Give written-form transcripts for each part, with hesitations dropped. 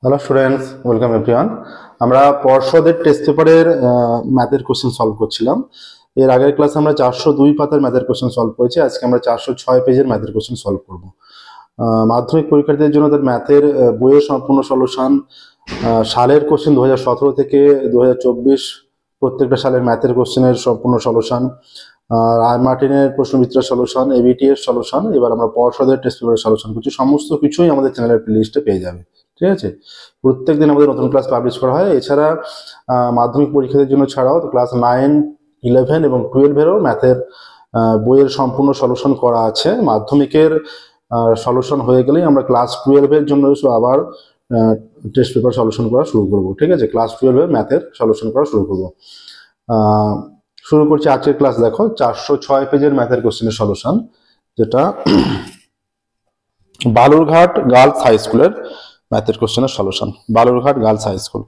Hello students, welcome everyone. আমরা পর্ষদের test পেপারের ম্যাথের কোশ্চেন সলভ করছিলাম। এর আগের ক্লাসে আমরা 402 পাতার ম্যাথের কোশ্চেন সলভ করেছি। আজকে আমরা 406 পেজের ম্যাথের কোশ্চেন সলভ করব। মাধ্যমিক পরীক্ষার্থীদের জন্য তাদের ম্যাথের বইয়ের সম্পূর্ণ সলিউশন, সালের কোশ্চেন 2017 থেকে 2024 প্রত্যেকটা সালের ম্যাথের কোশ্চেনের সম্পূর্ণ সলিউশন, আই মার্টিনের প্রশ্নবিচিত্রার সলিউশন, এবিটি এর সলিউশন, এবার আমরা পর্ষদের টেস্ট পেপারের সলিউশন করছি। সমস্ত কিছুই আমাদের চ্যানেলের প্লেলিস্টে পেয়ে যাবে। ঠিক আছে, প্রত্যেকদিন আমাদের নতুন ক্লাস পাবলিশ করা হয়। এছাড়া মাধ্যমিক পরীক্ষাদের জন্য ছাড়াও ক্লাস 9, 11 এবং 12-এরও ম্যাথের বইয়ের সম্পূর্ণ সলিউশন করা আছে। মাধ্যমিকের সলিউশন হয়ে গেলেই আমরা ক্লাস 12-এর জন্য আবার টেস্ট পেপার সলিউশন করা শুরু করব। ঠিক আছে, ক্লাস 12-এর ম্যাথের সলিউশন করা শুরু করব। শুরু করছি আজকের ক্লাস। দেখো 406 পেজের ম্যাথের কোশ্চেনের সলিউশন, যেটা বালুরঘাট গার্লস হাই স্কুলের ম্যাথের কোশ্চেনের solution. Balurghat girls high school,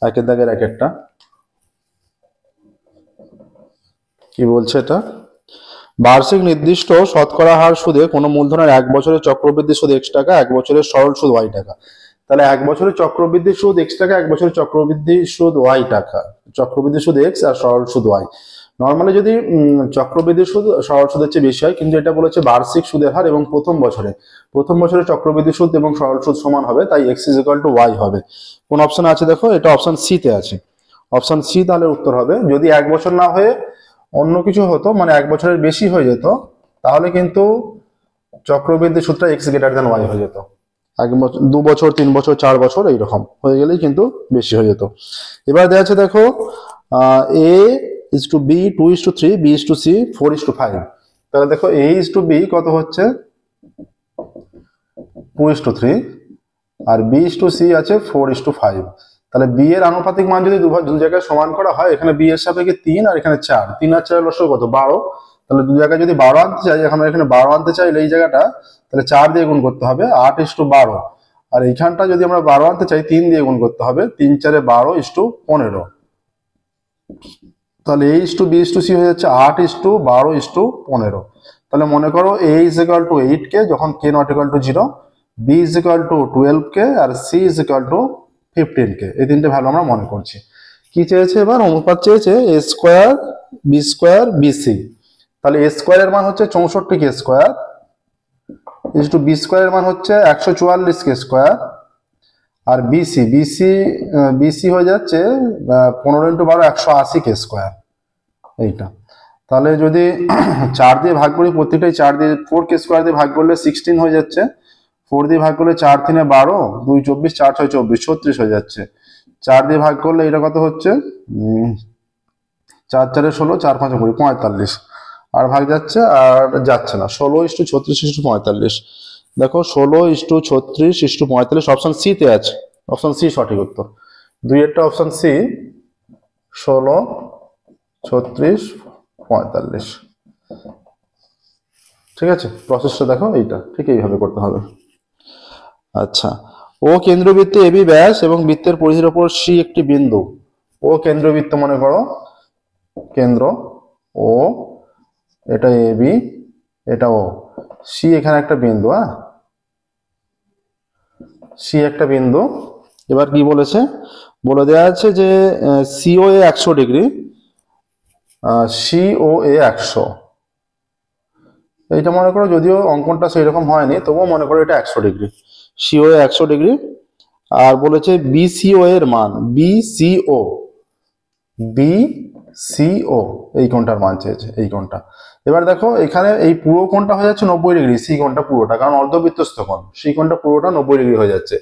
একের দাগের এক একটা। কি বলছে এটা? বার্ষিক নির্দিষ্ট শতকরা হার সুদে কোনো মূলধনের 1 বছরের চক্রবৃদ্ধি সুদ x টাকা, 1 বছরের সরল সুদ y টাকা। তাহলে 1 বছরের চক্রবৃদ্ধি সুদ x টাকা, 1 বছরের চক্রবৃদ্ধি সুদ y টাকা। চক্রবৃদ্ধি সুদ x আর সরল সুদ y। নর্মালি যদি চক্রবৃদ্ধি সুদ সরল সুদের চেয়ে বেশি হয়, কিন্তু এটা বলেছে বার্ষিক সুদের হার এবং প্রথম বছরে চক্রবৃদ্ধি সুদ এবং সরল সুদ সমান হবে, তাই x = y হবে। কোন অপশন আছে দেখো? এটা অপশন সি তে আছে। অপশন সি তাহলে উত্তর হবে। যদি 1 বছর না হয়ে অন্য কিছু হতো, মানে 1 বছরের বেশি হয়ে যেত, তাহলে কিন্তু চক্রবৃদ্ধি সুদটা x > y হয়ে যেত। 1 বছর, 2 বছর, 3 বছর, 4 বছর এইরকম হয়ে গেলেই কিন্তু বেশি হয়ে যেত। এবার দেওয়া আছে দেখো, a:b, 2:3, b:c, 4:5। তাহলে দেখো a:b কত হচ্ছে? 2:3, আর b:c আছে 4:5। তাহলে b এর আনুপাতিক মান যদি দু জায়গায় সমান করা হয়, এখানে b এর সাপেক্ষে 3 আর এখানে 4, 3 আর 4 লসগু কত? 12। তাহলে দু জায়গায় যদি 12 আনতে চাই, আমরা এখানে 12 আনতে চাইলে এই জায়গাটা তাহলে 4 দিয়ে গুণ করতে হবে, 8:12। আর এইখানটা যদি আমরা 12 আনতে চাই, 3 দিয়ে গুণ করতে হবে, 3 4 12:15। তাহলে a:b:c হয়ে যাচ্ছে 8:12:15। তাহলে মনে করো a = 8k যখন k ≠ 0, b = 12k আর c = 15k। এই তিনটে ভ্যালু আমরা মনে করছি। কি চেয়েছে এবার? অনুপাত চেয়েছে a² b² bc। তাহলে a² এর মান হচ্ছে 64k², b² এর মান হচ্ছে 144k², আর bc হয়ে যাচ্ছে 15 × 12 180k²। এইটা তাহলে যদি 4 দিয়ে ভাগ করি, প্রত্যেকটাই 4 দিয়ে, 4k² দিয়ে ভাগ করলে 16 হয়ে যাচ্ছে, 4 দিয়ে ভাগ করলে 4 3 12, 2 24, 4 6 24, 36 হয়ে যাচ্ছে। 4 দিয়ে ভাগ করলে এটা কত হচ্ছে? 4 4 16, 4 5 20, 45। আর ভাগ যাচ্ছে আর যাচ্ছে না। 16:36:45। দেখো 16:36:45 অপশন সি তে আছে। অপশন সি সঠিক উত্তর। 2 এরটা অপশন সি, 16, 36, 45। ঠিক আছে, প্রসেসটা দেখো, এইটা ঠিক এইভাবে করতে হবে। আচ্ছা, ও কেন্দ্রবৃত্তে এবি ব্যাস এবং বৃত্তের পরিধির ওপর সি একটি বিন্দু। ও কেন্দ্রবৃত্ত মনে করো, কেন্দ্র ও, এটা এবি, এটা ও, সি এখানে একটা বিন্দু। সি একটা বিন্দু। এবার কি বলেছে? বলে দেওয়া আছে যে সিওএ 100 ডিগ্রি, সিওএ 100। এইটা মনে করো, যদিও অঙ্কনটা সেই রকম হয়নি, তবুও মনে করো এটা 100 ডিগ্রি। COA 100 degree. আর বলেছে বিসিও এর মান, বিসিও এই কোণটার মান চেয়েছে, এই কোণটা। এবার দেখো এখানে এই পুরো কোণটা হয়ে যাচ্ছে 90 ডিগ্রি, সি কোণটা পুরোটা, কারণ অর্ধবৃত্তস্থ কোণ, সি কোণটা পুরোটা 90 ডিগ্রি হয়ে যাচ্ছে।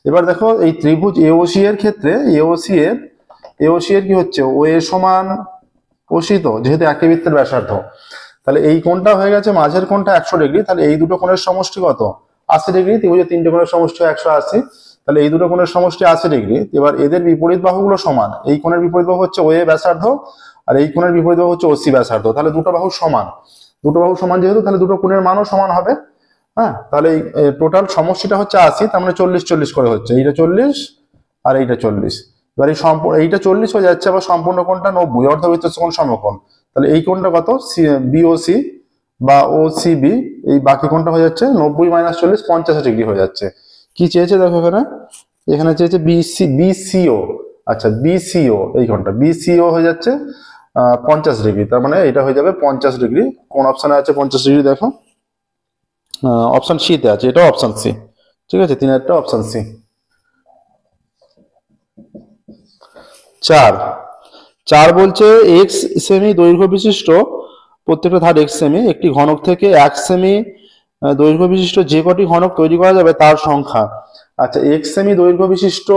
এবার দেখো এই ত্রিভুজ এওসি এর ক্ষেত্রে এওসি এর কি হচ্ছে? ও এ সমান ওসি, তো যেহেতু একই বৃত্তের ব্যাসার্ধ, তাহলে এই কোণটা হয়ে গেছে, মাঝের কোণটা 100 ডিগ্রি। তাহলে এই দুটো কোণের সমষ্টি কত? 80 ডিগ্রি। ত্রিভুজের তিনটে কোণের সমষ্টি 180। তাহলে এই দুটো কোণের সমষ্টি 80 ডিগ্রি। এবার এদের বিপরীত বাহুগুলো সমান। এই কোণের বিপরীত বাহু হচ্ছে ওএ ব্যাসার্ধ, আর এই কোণের বিপরীত বাহু হচ্ছে ওসি ব্যাসার্ধ। তাহলে দুটো বাহু সমান। যেহেতু, তাহলে দুটো কোণের মানও সমান হবে। হ্যাঁ, তাহলে এই টোটাল সমষ্টিটা হচ্ছে 80, তার মানে 40-40 করে হচ্ছে। এইটা 40 আর এইটা 40। এবার এইটা 40 হয়ে যাচ্ছে, আবার সম্পূর্ণ কোণটা 90, অর্ধবৃত্তস্থ কোণ সমকোণ। তাহলে এই কোণটা কত? বিওসি বা ওসিবি। এই বাকি কোণটা হয়ে যাচ্ছে 90 - 40, 85 ডিগ্রি হয়ে যাচ্ছে। কি চেয়েছে দেখো এখানে? এখানে চেয়েছে বিসিও। আচ্ছা বিসিও, এই ঘন্টা বিসিও হয়ে যাচ্ছে 50 ডিগ্রি, তার মানে এটা হয়ে যাবে 50 ডিগ্রি। কোন অপশনে আছে 50 ডিগ্রি দেখো? অপশন সি তে আছে, এটা অপশন সি। ঠিক আছে, 3-এরটা অপশন সি। 4 4 বলছে এক্স সেমি দৈর্ঘ্য বিশিষ্ট, প্রত্যেকটা ধার এক্স সেমি একটি ঘনক থেকে 1 সেমি দৈর্ঘ্য বিশিষ্ট যে কটি ঘনক তৈরি করা যাবে তার সংখ্যা। আচ্ছা, এক্স সেমি দৈর্ঘ্য বিশিষ্ট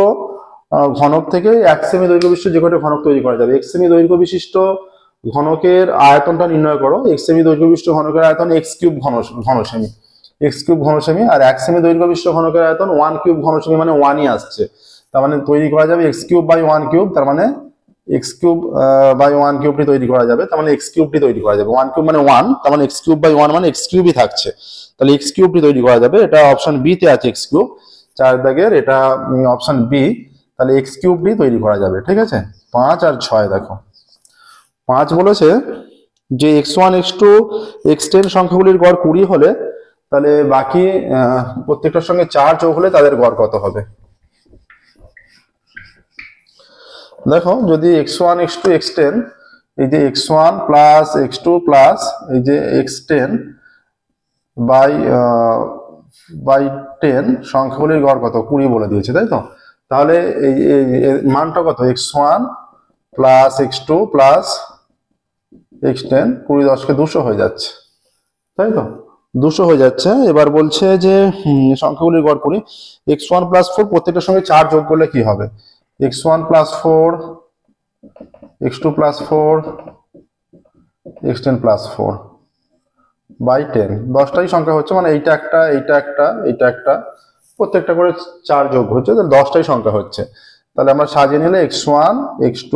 ঘনক থেকে 1 সেমি দৈর্ঘ্য বিশিষ্ট যে কটি ঘনক তৈরি করা যাবে। 1 সেমি দৈর্ঘ্য বিশিষ্ট ঘনকের আয়তনটা নির্ণয় করো। 1 সেমি দৈর্ঘ্য বিশিষ্ট ঘনকের আয়তন এক্স কিউব ঘনসেমি, এক্স কিউব ঘনসেমি। আর 1 সেমি দৈর্ঘ্য বিশিষ্ট ঘনকের আয়তন 1 কিউব ঘনসেমি, মানে 1ই আসছে। তার মানে তৈরি করা যাবে এক্স কিউব বাই 1 কিউব, তার মানে এক্স কিউব বাই 1 কিউবটি তৈরি করা যাবে, তার মানে এক্স কিউবটি তৈরি করা যাবে। 1 কিউব মানে 1, তার মানে এক্স কিউব বাই 1 মানে এক্স কিউবই থাকছে, তাহলে এক্স কিউবটি তৈরি করা যাবে। এটা অপশন বি তে আছে এক্স কিউব, 4 দাগের এটা অপশন বি, তাহলে এক্স কিউবটি তৈরি করা যাবে। ঠিক আছে, 5 আর 6 দেখো। 5 বলেছে যে x1 x2 x10 সংখ্যাগুলির গড় 20 হলে তাহলে বাকি প্রত্যেকটার সঙ্গে 4 যোগ হলে তাদের গড় কত হবে। দেখো, যদি x1 x2 x10, এই যে x1 প্লাস x2 প্লাস এই যে x10 বাই 10 সংখ্যাগুলির গড় কত 20 বলে দিয়েছে, তাই তো? তাহলে এই মানটা কত, x1 plus x2 plus x10, 20 10 কে 200 হয়ে যাচ্ছে, তাই তো? 200 হয়ে যাচ্ছে। এবার বলছে যে সংখ্যাগুলির গড় 20, x1 প্লাস 4 প্রত্যেকটার সঙ্গে 4 যোগ করলে কি হবে। x1 plus 4, x2 plus 4, x10 plus 4 by 10, 10টাই সংখ্যা হচ্ছে, মানে এইটা একটা, এইটা একটা, এইটা একটা, প্রত্যেকটা করে 4 যোগ হচ্ছে, তাহলে 10টাই সংখ্যা হচ্ছে। তাহলে আমরা সাজিয়ে নিলে x1 x2,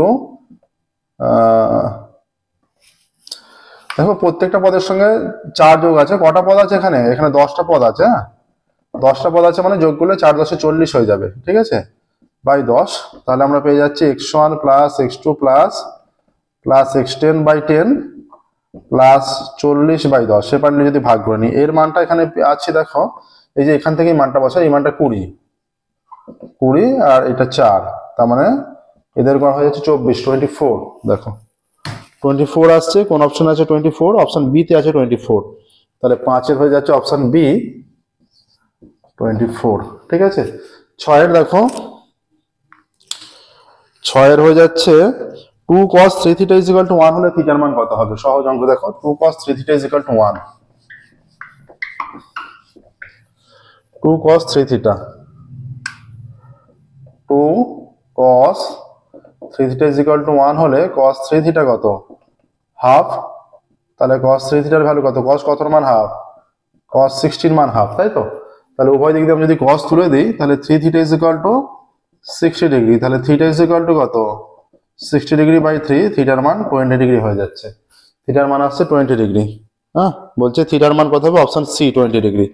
দেখো প্রত্যেকটা পদের সঙ্গে 4 যোগ আছে। কটা পদ আছে এখানে? এখানে 10টা পদ আছে। হ্যাঁ, 10টা পদ আছে, মানে যোগ করলে 4 10 40 হয়ে যাবে। ঠিক আছে, বাই 10, তাহলে আমরা পেয়ে যাচ্ছি x1 plus x2 plus x10 by 10 plus 40 by 10। সে পারলে যদি ভাগ করে নিই, এর মানটা এখানে আছে দেখো, এই যে এখান থেকে মানটা বসা, এই মানটা 20 আর এটা 4, তার মানে এদের গড় হয়ে যাচ্ছে 24 দেখো 24 আসছে। কোন অপশন আছে 24? অপশন বি তে আছে 24, তাহলে 5-এর হয়ে যাচ্ছে অপশন বি 24। ঠিক আছে, 6-এর দেখো, 6-এর হয়ে যাচ্ছে 2 cos 3 theta is equal to 1 হলে থিটার মান কত হবে। সহজ অঙ্ক দেখো, 2 cos 3 theta is equal to 1, 2 cos 3 theta, 2 cos 3 theta is equal to 1 হলে cos 3 theta কত, হাফ। তাহলে cos 3 theta এর ভ্যালু কত, cos কতর মান হাফ, cos 60 মান হাফ, তাই তো? তাহলে উভয় দিক দিয়ে আমি যদি cos তুলে দিই, তাহলে 3 theta is equal to 60 degree, তাহলে থিটা is equal to কত, 60 ডিগ্রি বাই 3, থিটার মান 20 ডিগ্রি হয়ে যাচ্ছে। থিটার মান আসছে 20 ডিগ্রি। হ্যাঁ, বলছে থিটার মান কত হবে, option C 20 degree.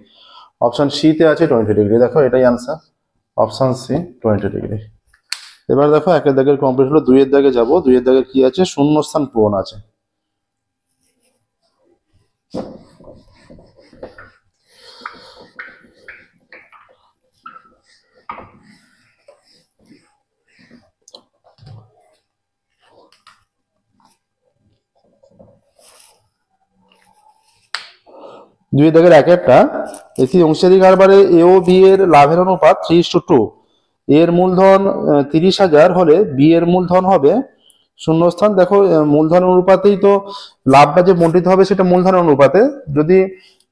Option C তে আছে 20 ডিগ্রি, দেখো এটাই আনসার, অপশন সি 20 ডিগ্রি। এবার দেখো 1-এর দাগের কমপ্লিট হলো, 2-এর দাগে যাবো। 2-এর দাগে কি আছে, শূন্যস্থান পূরণ আছে। দুই দাগের 1-এরটা, একটি অংশীদারি কারবারে এ ও বি এর লাভের অনুপাত 3:2, এর মূলধন 30,000 হলে বি এর মূলধন হবে শূন্যস্থান। দেখো মূলধনের অনুপাতেই তো লাভটা যে বন্টিত হবে সেটা মূলধনের অনুপাতে। যদি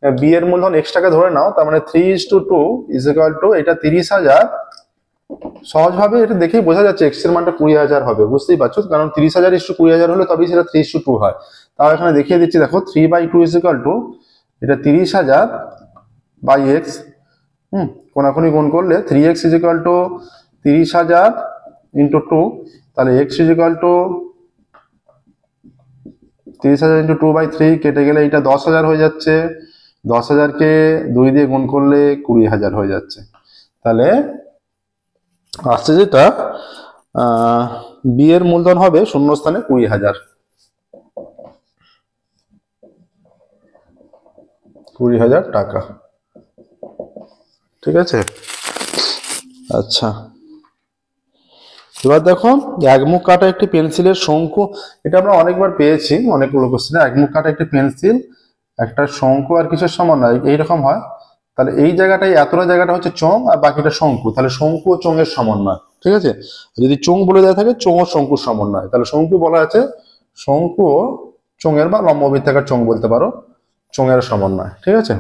বি এর মূলধন x টাকা ধরে নাও, তার মানে 3:2 ইজ ইকুয়াল টু এটা 30,000। সহজভাবে এটা দেখেই বোঝা যাচ্ছে x এর মানটা 20,000 হবে, বুঝতেই পারছো, কারণ 30,000 = 20,000 হলে তবেই সেটা 3:2 হয়। তাও এখানে দেখিয়ে দিচ্ছি, দেখো 3/2 ইজ ইকুয়াল টু এটা 30,000 বাই এক্স। কোনাকুনি গুণ করলে 3x is equal two 30,000 into 2, তাহলে x is equal two 30,000 into 2/3, কেটে গেলে এটা 10,000 হয়ে যাচ্ছে। 10,000-কে 2 দিয়ে গুণ করলে 20,000 হয়ে যাচ্ছে। তাহলে আসছে যেটা বি এর মূলধন হবে শূন্যস্থানে 20,000, 20,000 টাকা। ঠিক আছে, আচ্ছা। এবার দেখো, একমুখ কাটা একটি পেন্সিলের শঙ্কু, এটা আমরা অনেকবার পেয়েছি অনেকগুলো কোশ্চেনে। একমুখ কাটা একটি পেন্সিল, একটা শঙ্কু আর কিসের সমন্বয় এইরকম হয়, তাহলে এই জায়গাটাই এতটা জায়গাটা হচ্ছে চোঙ আর বাকিটা শঙ্কু, তাহলে শঙ্কু ও চোঙের সমন্বয়। ঠিক আছে, যদি চোঙ বলে দেওয়া থাকে চোঙ ও শঙ্কুর সমন্বয়, তাহলে শঙ্কু বলা আছে শঙ্কু ও চোঙের বা লম্ববৃত্তাকার চোঙ বলতে পারো, চোঙের সমন্বয়। ঠিক আছে,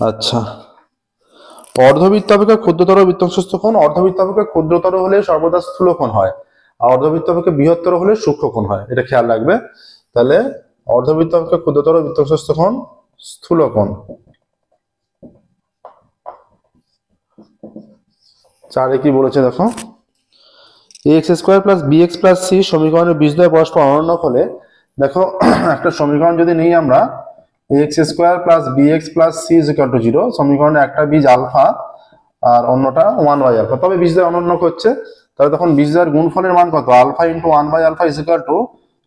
আচ্ছা। অর্ধবৃত্ত অপেক্ষা ক্ষুদ্রতর বৃত্তাংশস্থ কোণ, অর্ধবৃত্ত অপেক্ষা ক্ষুদ্রতর হলে সর্বদা স্থূল কোণ হয়, আর অর্ধবৃত্ত অপেক্ষা বৃহত্তর হলে সূক্ষ্ম কোণ হয়, এটা খেয়াল রাখবে। তাহলে অর্ধবৃত্ত অপেক্ষা ক্ষুদ্রতর বৃত্তাংশস্থ কোণ স্থূল কোণ। 4 কি বলেছে দেখো, ax square plus bx plus c সমীকরণের বীজদ্বয় পরস্পর অনন্য হলে, দেখো একটা সমীকরণ যদি নিই আমরা, ax square plus bx plus c is equal to 0, সমীকরণে একটা বীজ আলফা আর অন্যটা 1 বাই আলফা, তবে বীজদ্বয় অনন্য হচ্ছে, তাহলে তখন বীজদ্বয়ের গুণফলের মান কত, alpha into 1 by alpha is equal to,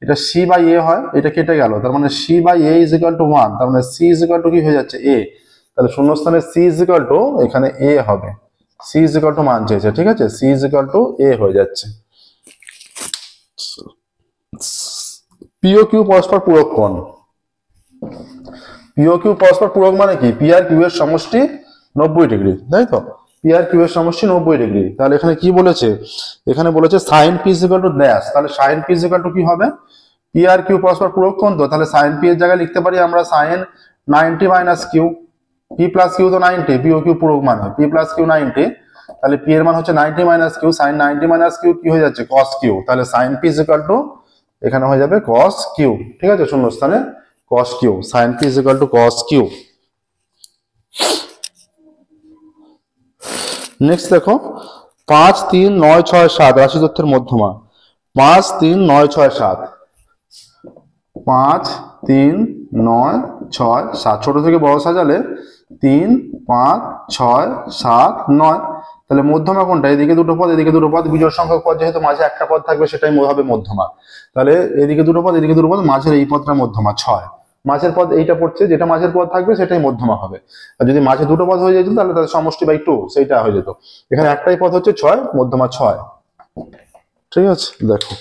এটা c বাই a হয়, এটা কেটে গেল, তার মানে c by a is equal to 1, তার মানে c ইজ ইকুয়াল টু কি হয়ে যাচ্ছে a, তাহলে শূন্যস্থানে c ইজ ইকুয়াল টু এখানে a হবে, c ইজ ইকুয়াল টু মান চেয়েছে। ঠিক আছে, c is equal two a হয়ে যাচ্ছে। পি ও কিউ পরস্পর পূরক কোণ, পি ও কিউ পরস্পর পূরক মানে কি, পি আর কিউ এর সমষ্টি 90 ডিগ্রি, তাই তো, পি আর কিউ এর সমষ্টি 90 ডিগ্রি। তাহলে এখানে কি বলেছে, এখানে বলেছে sine P is equal to dash, তাহলে sine P is equal to কি হবে, পি আর কিউ পরস্পর পূরক কোণ, তো তাহলে সাইন পি এর জায়গায় লিখতে পারি আমরা sine 90 minus q, p plus q তো 90, পি ও কিউ পূরক মান হয় পি প্লাস কিউ 90, তাহলে পি এর মান হচ্ছে 90 minus q, sine 90 minus q কি হয়ে যাচ্ছে কস কিউ, তাহলে sine P is equal to এখানে হয়ে যাবে কস কিউ। ঠিক আছে, শূন্যস্থানে cos q, sin p is equal to cos q. Next দেখো, 5 3 9 6 7 রাশি তথ্যের মধ্যমা, 5 3 9 6 7, 5 3 9 6 7, ছোট থেকে বড় সাজালে 3 5 6 7 9, তাহলে মধ্যমা কোনটা, এদিকে দুটো পদ এদিকে দুটো পদ, বিজোড় সংখ্যক পদ, যেহেতু মাঝে একটা পদ থাকবে সেটাই হবে মধ্যমা, তাহলে এদিকে দুটো পদ এদিকে দুটো পদ, মাঝের এই পদটা মধ্যমা 6, মাঝের পদ এইটা পড়ছে, যেটা মাঝের পদ থাকবে সেটাই মধ্যমা হবে, আর যদি মাঝে দুটো পদ হয়ে যেত তাহলে তাদের সমষ্টি বাই 2 সেইটা হয়ে যেত, এখানে একটাই পদ হচ্ছে 6, মধ্যমা 6। ঠিক আছে, দেখো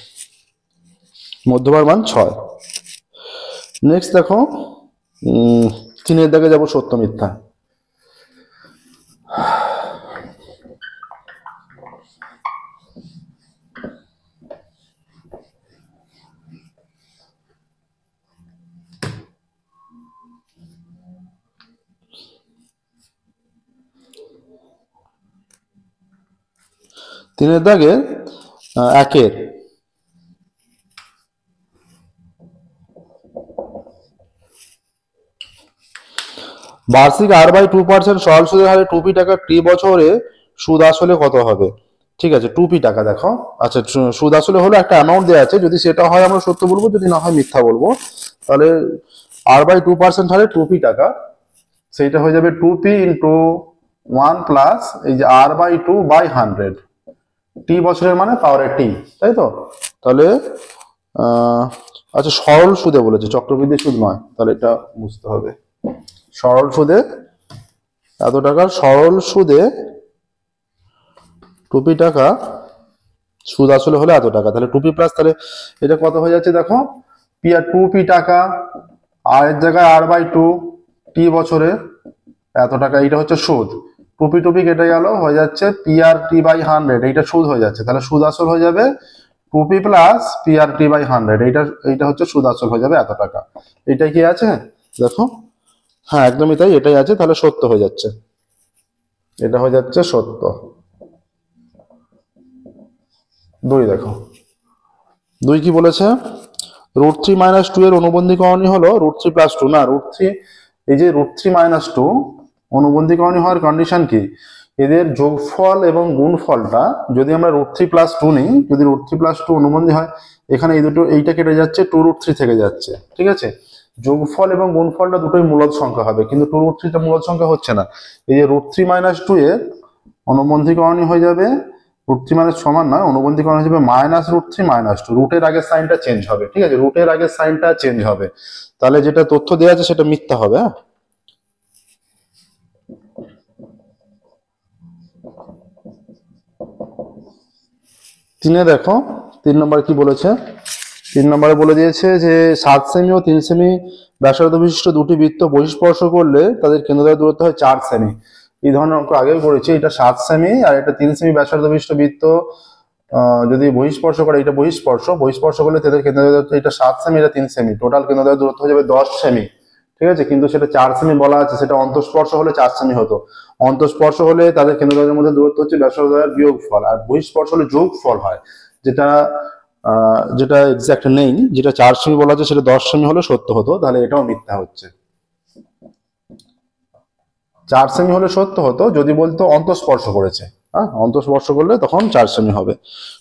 মধ্যমার মান 6। নেক্সট দেখো, 3 দাগে যাব সত্য মিথ্যা। তিনের দাগে 1-এর বার্ষিক r/2% সরল সুদের হারে 2p টাকা টি বছরে সুদ আসলে কত হবে। ঠিক আছে, 2p টাকা দেখো, আচ্ছা সুদ আসলে হলো একটা অ্যামাউন্ট দেওয়া আছে, যদি সেটা হয় আমরা সত্য বলবো, যদি না হয় মিথ্যা বলবো। তাহলে r/2% হারে 2p টাকা, সেইটা হয়ে যাবে 2p ইন্টু 1 প্লাস এই যে r/2/100, টি বছরের মানে পাওয়ারে টি, তাই তো। তাহলে আচ্ছা সরল সুদে বলেছে, চক্রবৃদ্ধি সুদ নয়, তাহলে এটা বুঝতে হবে। সরল সুদে এত টাকা, সরল সুদে 2p টাকা সুদ আসলে হলে এত টাকা, তাহলে 2p প্লাস, তাহলে এটা কত হয়ে যাচ্ছে দেখো, পি আর 2p টাকা, আর এর জায়গায় r/2, টি বছরে এত টাকা, এইটা হচ্ছে সুদ, 2p কেটে গেল, হয়ে যাচ্ছে পি আর টি বাই 100, এইটা সুদ হয়ে যাচ্ছে, তাহলে সুদ আসল হয়ে যাবে 2p plus p r t by 100, এইটা হচ্ছে সুদ আসল হয়ে যাবে এত টাকা। এইটাই কি আছে দেখো, হ্যাঁ একদমই তাই, এটাই আছে, তাহলে সত্য হয়ে যাচ্ছে, এটা হয়ে যাচ্ছে সত্য। 2 দেখো, 2 কি বলেছে, √3 - 2 এর অনুবন্ধীকরণই হলো √3 + 2, না √3, এই যে √3 - 2 অনুবন্ধীকরণী হওয়ার কন্ডিশন কি, এদের যোগফল এবং গুণফলটা যদি আমরা √3 + 2 নিই, যদি √3 + 2 অনুবন্ধী হয়, এখানে এই দুটো এইটা কেটে যাচ্ছে, 2√3 থেকে যাচ্ছে। ঠিক আছে, যোগফল এবং গুণফলটা দুটোই মূলদ সংখ্যা হবে, কিন্তু 2√3 টা মূলদ সংখ্যা হচ্ছে না, এই যে √3 - 2 এর অনুবন্ধীকরণই হয়ে যাবে √3 সমান নয়, অনুবন্ধীকরণ হিসেবে -√3 - 2, রুটের আগের সাইনটা চেঞ্জ হবে। ঠিক আছে, রুটের আগের সাইনটা চেঞ্জ হবে, তাহলে যেটা তথ্য দেওয়া আছে সেটা মিথ্যা হবে। হ্যাঁ, তিনে দেখো 3 নম্বরে কি বলেছে। 3 নম্বরে বলে দিয়েছে যে 7 সেমি ও 3 সেমি ব্যাসার্ধ বিশিষ্ট দুটি বৃত্ত বহিঃস্পর্শ করলে তাদের কেন্দ্রদ্বয়ের দূরত্ব হয় 4 সেমি। এই ধরনের অঙ্ক আগেও করেছি। এটা 7 সেমি আর এটা 3 সেমি ব্যাসার্ধ বিশিষ্ট বৃত্ত যদি বহিঃস্পর্শ করে, এটা বহিঃস্পর্শ করলে তাদের কেন্দ্রদ্বয়ের দূরত্ব, এটা 7 সেমি এটা 3 সেমি, টোটাল কেন্দ্রদ্বয়ের দূরত্ব হয়ে যাবে 10 সেমি। ঠিক আছে, কিন্তু সেটা 4 সেমি বলা আছে, সেটা অন্তঃস্পর্শ হলে 4 সেমি হতো। অন্তঃস্পর্শ হলে তাদের কেন্দ্রদ্বয়ের মধ্যে দূরত্ব হচ্ছে ব্যাসার্ধের বিয়োগফল, আর বহিঃস্পর্শ হলে যোগফল হয়, যেটা এক্সাক্ট নেই। যেটা 4 সেমি বলা আছে সেটা 10 সেমি হলে সত্য হতো, তাহলে এটাও মিথ্যা হচ্ছে। 4 সেমি হলে সত্য হতো যদি বলতো অন্তঃস্পর্শ করেছে। হ্যাঁ, অন্তঃস্পর্শ করলে তখন 4 সেমি হবে।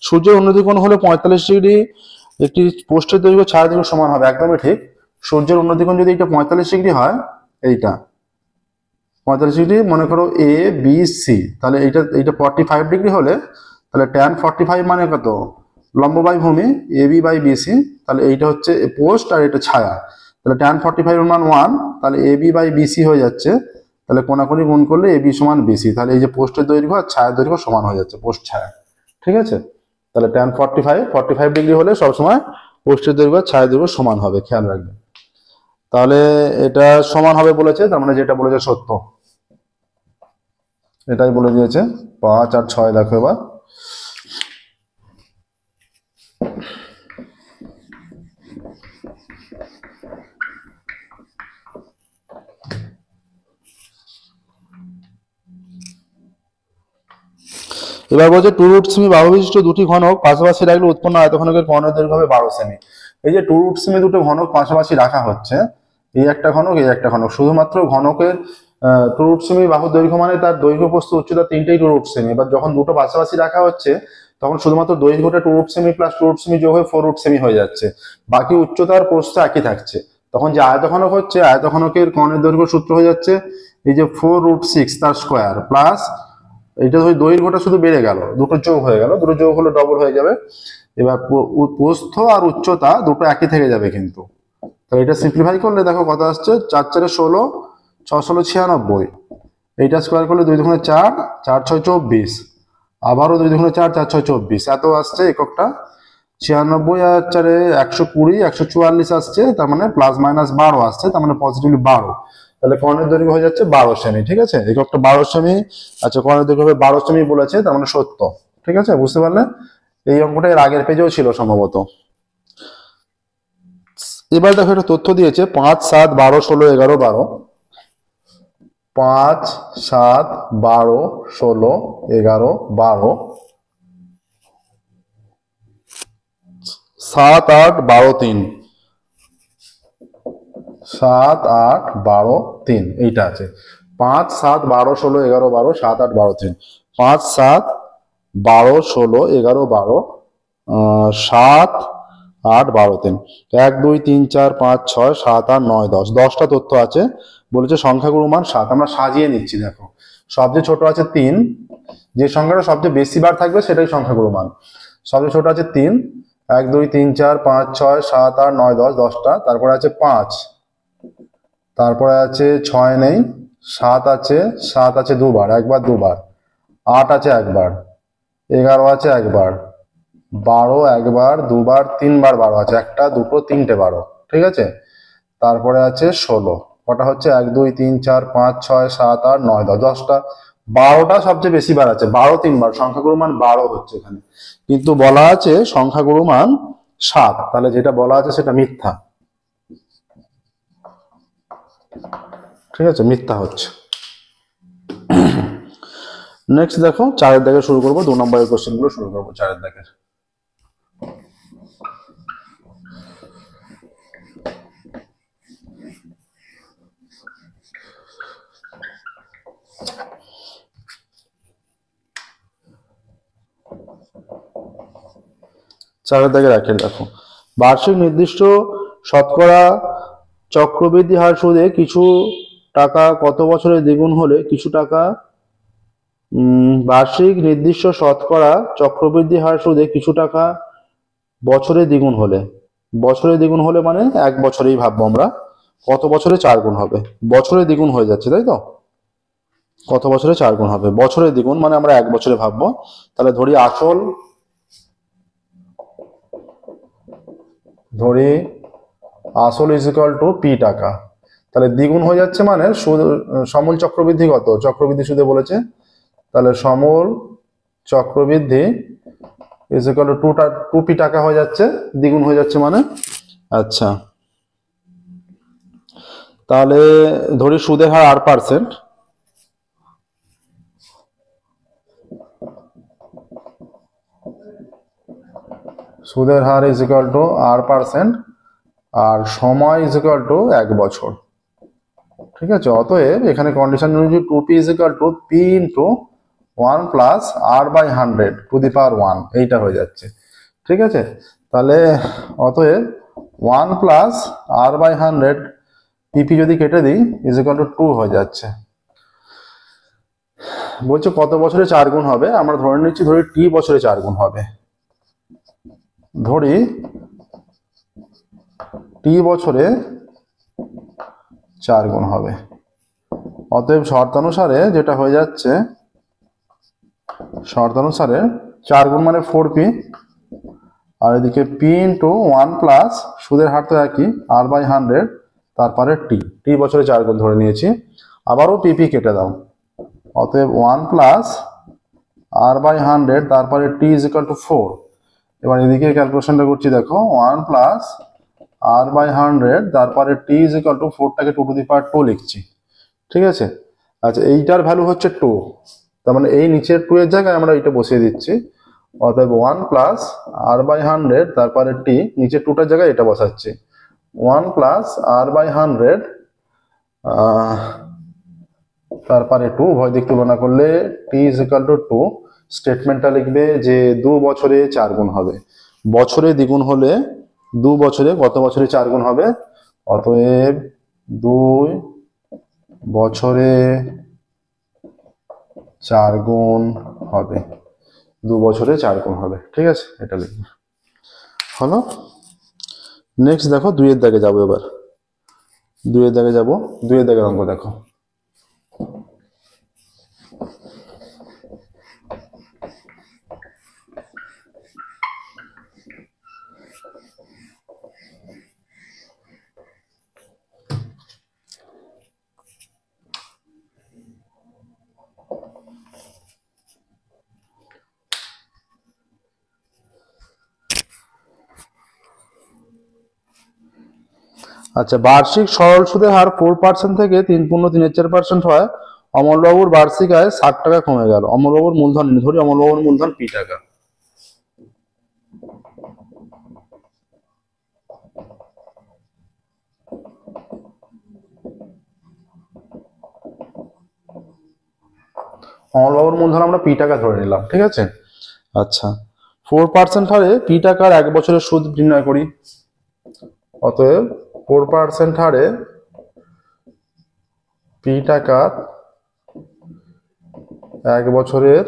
সূর্যের উন্নতি কোণ হলে 45 ডিগ্রি, একটি পোস্টের দৈর্ঘ্য ছায়া দৈর্ঘ্য সমান হবে। একদমই ঠিক। সূর্যের উন্নতি কোণ যদি এটা 45 ডিগ্রি হয়, এইটা 45 ডিগ্রি মনে করো এ বি সি, তাহলে এইটা 45 ডিগ্রি হলে তাহলে tan 45 মানে কত, লম্ব বাই ভূমি এ বি বাই বিসি, তাহলে এইটা হচ্ছে পোস্ট আর এটা ছায়া, তাহলে tan 45 এর মান 1, তাহলে এ বি বাই বিসি হয়ে যাচ্ছে। তাহলে কোনাকুনি গুণ করলে এ বি সমান বিসি, তাহলে এই যে পোস্টের দৈর্ঘ্য আর ছায়ার দৈর্ঘ্য সমান হয়ে যাচ্ছে, পোস্ট ছায়া। ঠিক আছে, তাহলে tan 45 ডিগ্রি হলে সবসময় পোস্টের দৈর্ঘ্য আর ছায়ার দৈর্ঘ্য সমান হবে, খেয়াল রাখবে। তাহলে এটা সমান হবে বলেছে, তার মানে যেটা বলেছে সত্য, এটাই বলে দিয়েছে। 5 আর 6 দেখো এবার। এবার বলছে 2 রুট সেমি বাহু বিশিষ্ট দুটি ঘনক পাশাপাশি রাখলে উৎপন্ন আয়তঘনকের কর্ণের দৈর্ঘ্য হবে 12 সেমি। এই যে 2 রুট সেমি দুটো ঘনক পাশাপাশি রাখা হচ্ছে, এই একটা ঘনক এই একটা ঘনক, শুধুমাত্র ঘনকের 2 রুট সেমি বাহুর দৈর্ঘ্য মানে তার দৈর্ঘ্য প্রস্থ উচ্চতা তিনটেই 2 রুট সেমি। এবার যখন দুটো পাশাপাশি রাখা হচ্ছে তখন শুধুমাত্র দৈর্ঘ্যটা 2 রুট সেমি প্লাস 2 রুট সেমি যোগ হয়ে 4 রুট সেমি হয়ে যাচ্ছে, বাকি উচ্চতার প্রস্থ একই থাকছে। তখন যে আয়তঘনক হচ্ছে, আয়তঘনকের কর্ণের দৈর্ঘ্য সূত্র হয়ে যাচ্ছে এই যে 4 রুট 6 তার স্কোয়ার প্লাস এইটা দৈর্ঘ্যটা শুধু বেড়ে গেল, দুটো যোগ হয়ে গেল, দুটো যোগ হলে ডবল হয়ে যাবে। এবার প্রস্থ আর উচ্চতা দুটো একই থেকে যাবে কিন্তু। তাহলে এটা সিম্পলিফাই করলে দেখো কত আসছে, 4 4 16, 6 16 96, এইটা স্কোয়ার করলে 2 2 4, 4 6 24, আবারও 2 2 4, 4 6 24, এত আসছে এককটা। 96 আর 4 120, 144 আসছে, তার মানে প্লাস মাইনাস 12 আসছে, তার মানে পজিটিভলি 12। তাহলে কর্ণের দৈর্ঘ্য হয়ে যাচ্ছে 12 সেমি। ঠিক আছে, এককটা 12 সেমি। আচ্ছা, কর্ণের দৈর্ঘ্য হবে 12 সেমি বলেছে, তার মানে সত্য। ঠিক আছে, বুঝতে পারলে? এই অঙ্কটা এর আগের পেজেও ছিল সম্ভবত। এবার দেখো একটা তথ্য দিয়েছে 5 7 12 16 11 12, 5 7 12 16 11 12, 7 8 12 3, 7 8 12 3, এইটা আছে। 5 7 12 16 11 12, 7 8 12 3, 5 7 12 16 11 12, 7 8 12 3, 1 2 3 4 5 6 7 8 9 10, 10টা তথ্য আছে। বলেছে সংখ্যাগুরু মান 7। আমরা সাজিয়ে নিচ্ছি, দেখো সবচেয়ে ছোট আছে 3, যে সংখ্যাটা সবচেয়ে বেশি বার থাকবে সেটাই সংখ্যাগুরু মান। সবচেয়ে ছোট আছে 3, 1 2 3 4 5 6 7 8 9 10, 10টা। তারপরে আছে 5, তারপরে আছে 6 নেই, 7 আছে, 7 আছে দুবার, একবার দুবার, 8 আছে একবার, 11 আছে একবার, 12 একবার দুবার তিনবার 12 আছে, একটা দুটো তিনটে 12। ঠিক আছে, তারপরে আছে 16, কটা হচ্ছে 1 2 3 4 5 6 7 8 9 10, 10টা। 12টা সবচেয়ে বেশি বার আছে, 12 তিনবার, সংখ্যাগুরু মান 12 হচ্ছে এখানে, কিন্তু বলা আছে সংখ্যাগুরু মান 7, তাহলে যেটা বলা আছে সেটা মিথ্যা। ঠিক আছে, মিথ্যা হচ্ছে। নেক্সট দেখো 4 দাগে শুরু করবো, 2 নম্বরের কোশ্চেন গুলো শুরু করবো 4 দাগের। চারের দাগে রাখে দেখো, বার্ষিক নির্দিষ্ট শতকরা চক্রবৃদ্ধি হার সুদে কিছু টাকা কত বছরে দ্বিগুণ হলে কিছু টাকা, বার্ষিক নির্দিষ্ট শতকরা চক্রবৃদ্ধি হার সুদে কিছু টাকা বছরে দ্বিগুণ হলে, বছরে দ্বিগুণ হলে মানে 1 বছরেই ভাববো আমরা, কত বছরে 4 গুণ হবে, বছরে দ্বিগুণ হয়ে যাচ্ছে তাই তো, কত বছরে 4 গুণ হবে, বছরে দ্বিগুণ মানে আমরা 1 বছরে ভাববো। তাহলে ধরি আসল ধরি আসল ইজ ইকুয়াল টু পি টাকা, তাহলে দ্বিগুণ হয়ে যাচ্ছে মানে সুদ, সমূল চক্রবৃদ্ধি কত, চক্রবৃদ্ধি সুদে বলেছে, তাহলে সমূল চক্রবৃদ্ধি ইজ ইকুয়াল টু 2p টাকা হয়ে যাচ্ছে, দ্বিগুণ হয়ে যাচ্ছে মানে। আচ্ছা, তাহলে ধরি সুদের হার 8%, সুদের হার ইজ ইকুয়াল টু 8%, আর সময় ইজ ইকুয়াল টু 1 বছর। ঠিক আছে, অতএব এখানে কন্ডিশন অনুযায়ী 2p is equal to p into 1 plus r/100 to the power 1, এইটা হয়ে যাচ্ছে। ঠিক আছে, তাহলে অতএব 1 প্লাস r/100 pp যদি কেটে দিই ইজ ইকুয়াল টু 2 হয়ে যাচ্ছে। বলছে কত বছরে 4 গুণ হবে, আমরা ধরে নিচ্ছি ধরি t বছরে 4 গুণ হবে, ধরি t বছরে 4 গুণ হবে। অতএব শর্তানুসারে যেটা হয়ে যাচ্ছে, শর্তানুসারে 4 গুণ মানে 4p, আর এদিকে p ইন্টু 1 প্লাস সুদের হার তো একই r/100, তারপরে t বছরে 4 গুণ ধরে নিয়েছি, আবারও pp কেটে দাও, অতএব 1 প্লাস r/100 তারপরে t ইজ ইকুয়াল টু 4। এবার এদিকে ক্যালকুলেশনটা করছি, দেখো 1 প্লাস r/100 তারপরে t ইজ ইকুয়াল টু 4টাকে 2 টু দি পাওয়ার 2 লিখছি। ঠিক আছে, আচ্ছা এইটার ভ্যালু হচ্ছে 2, তার মানে এই নিচের 2 এর জায়গায় আমরা এটা বসিয়ে দিচ্ছি, অতএব 1 প্লাস r/100 তারপরে t, নিচের 2টার জায়গায় এটা বসাচ্ছি, 1 প্লাস r/100 তারপরে 2, উভয় দিক তুলনা করলে t ইজ ইকুয়াল টু 2। স্টেটমেন্টটা লিখবে যে 2 বছরে 4 গুণ হবে, বছরে দ্বিগুণ হলে 2 বছরে কত বছরে 4 গুণ হবে, অতএব 2 বছরে 4 গুণ হবে, 2 বছরে 4 গুণ হবে। ঠিক আছে, এটা লিখবে হলো। নেক্সট দেখো 2 এর দাগে যাবো, এবার 2 এর দাগে যাবো, 2 এর দাগের অঙ্ক দেখো। আচ্ছা, বার্ষিক সরল সুদের হার 4% থেকে 3.34% হয়, অমলবাবুর বার্ষিক আয় 60 টাকা কমে গেল, অমলবাবুর মূলধন ধরি, অমলবাবুর মূলধন p টাকা। অমলবাবুর মূলধন আমরা p টাকা ধরে নিলাম। ঠিক আছে, আচ্ছা 4% হারে p টাকার 1 বছরের সুদ নির্ণয় করি, অতএব 4% হারে p টাকার 1 বছরের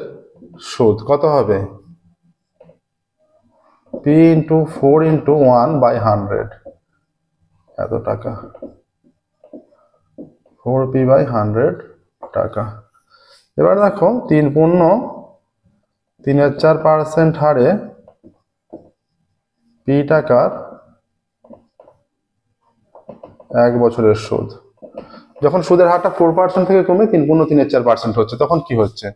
সুদ কত হবে, p ইন্টু 4 ইন্টু 1/100, এত টাকা, 4p/100 টাকা। এবার দেখো 3.34% হারে p টাকার 1 বছরের সুদ, যখন সুদের হারটা 4% থেকে কমে 3.34% হচ্ছে, তখন কি হচ্ছে,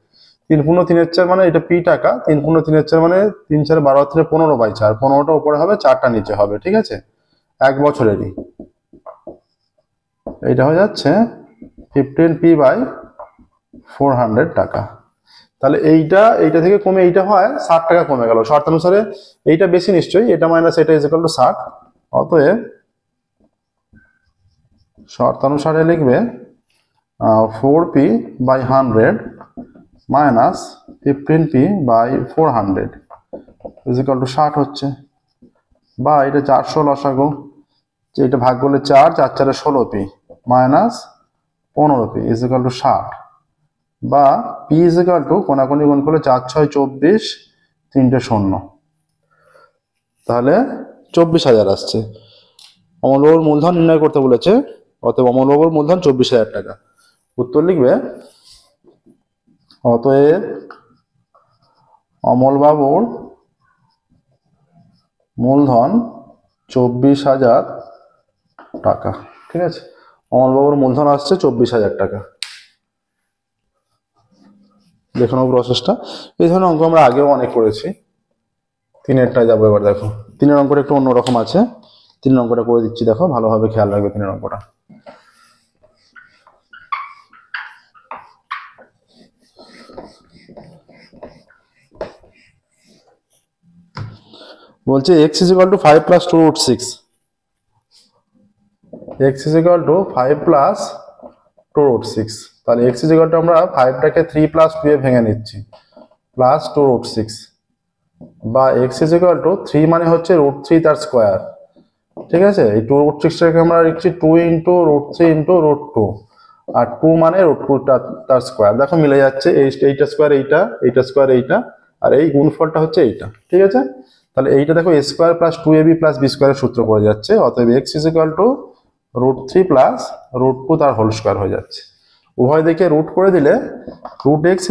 3.34 মানে এটা p টাকা, 3.34 মানে 3 4 12 থেকে 15/4, 15টা উপরে হবে 4টা নিচে হবে। ঠিক আছে, 1 বছরেরই এটা হয়ে যাচ্ছে 15p/400 টাকা। তাহলে এইটা থেকে কমে এইটা হয় 60 টাকা কমে গেল, শর্তানুসারে এইটা বেশি নিশ্চয়ই, এটা মাইনাস এটা ইজ ইকুয়াল টু 60, অতএব শর্তানুসারে লিখবে 4p/100 minus 15p/400 is equal two 60 হচ্ছে, বা এটা 400 লসাগু, এটা ভাগ করলে 4 4 4 16p minus 15p is equal two 60, বা p ইজ ইকুয়াল টু কোনাকুনি গুণ করলে 4 6 24, 3টে 0, তাহলে 24,000 আসছে। অমলবাবুর মূলধন নির্ণয় করতে বলেছে, অতএব অমলবাবুর মূলধন 24,000 টাকা। উত্তর লিখবে, অতএব অমলবাবুর মূলধন 24,000 টাকা। ঠিক আছে, অমলবাবুর মূলধন আসছে 24,000 টাকা। দেখো নাও প্রসেসটা। এই ধরনের অঙ্ক আমরা আগেও অনেক করেছি। 3-এরটা যাবো এবার। দেখো 3-এর অঙ্কটা একটু অন্যরকম আছে। 3-এর অঙ্কটা করে দিচ্ছি, দেখো ভালোভাবে খেয়াল রাখবে 3-এর অঙ্কটা। বলছে x = 5 + 2√6। x = 5 + 2√6। তাহলে x = আমরা 5টাকে 3 + 2 এ ভেঙে নিচ্ছি, প্লাস 2√6, বা x = 3 মানে হচ্ছে √3 তার স্কোয়ার। ঠিক আছে, এই 2√6টাকে আমরা লিখছি 2 × √3 × √2, আর 2 মানে √2 তার স্কোয়ার। দেখো মিলে যাচ্ছে, এইটা স্কোয়ার এইটা, এইটা স্কোয়ার এইটা, আর এই গুণফলটা হচ্ছে এইটা। ঠিক আছে, তাহলে এইটা দেখো a² + 2ab + b² এর সূত্র পড়ে যাচ্ছে। অতএব x = √3 + √2 তার হোল স্কোয়ার হয়ে যাচ্ছে। উভয় দিকে রুট করে দিলে √x =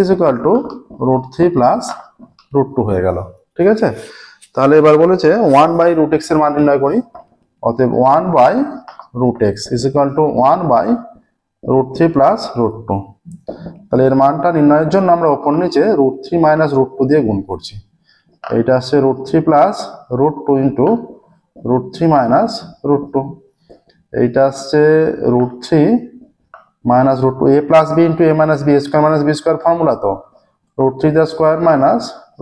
√3 + √2 হয়ে গেল। ঠিক আছে, তাহলে এবার বলেছে 1/√x এর মান নির্ণয় করি। অতএব 1/√x = 1/√3 + √2। তাহলে এর মানটা নির্ণয়ের জন্য আমরা ওপর নিচে √3 - √2 দিয়ে গুণ করছি। এইটা আসছে √3 + √2 × √3 - √2। এইটা আসছে √3 - √2, a + b × a - b, a² - b² formula তো, √3 তার স্কোয়ার -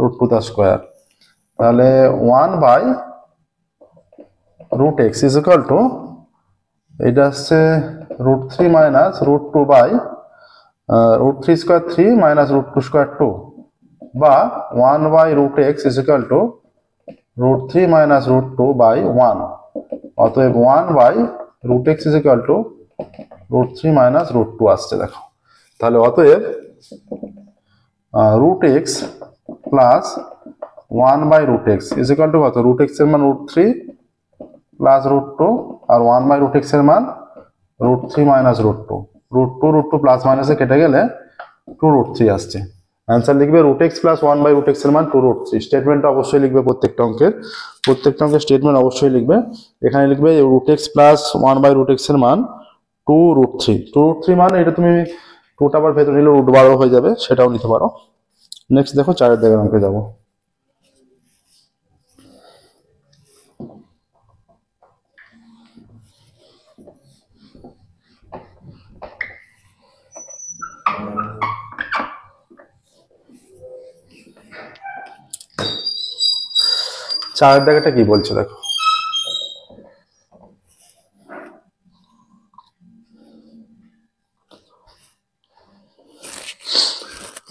√2 তার স্কোয়ার। তাহলে 1/√x = এটা আসছে √3 - √2 বাই √3² 3 - √2² 2, বা 1/√x = √3 - √2/1। অতএব 1/√x = √3 - √2 আসছে। দেখো তাহলে অতএব √x প্লাস 1/√x কত? √x এর মান √3 প্লাস √2, আর 1/√x এর মান √3 - √2। √2 প্লাস মাইনাসে কেটে গেলে 2√3 আসছে। অ্যান্সার লিখবে √x প্লাস 1/√x এর মান 2√3। স্টেটমেন্টটা অবশ্যই লিখবে, প্রত্যেকটা অঙ্কের স্টেটমেন্ট অবশ্যই লিখবে। এখানে লিখবে √x প্লাস 1/√x এর মান 2√3। 2√3 মানে এটা তুমি 2টা আবার ভেতরে নিলে √12 হয়ে যাবে, সেটাও নিতে পারো। নেক্সট দেখো 4-এর দাগের অঙ্কে যাবো। চারের দাগেটা কি বলছে দেখো।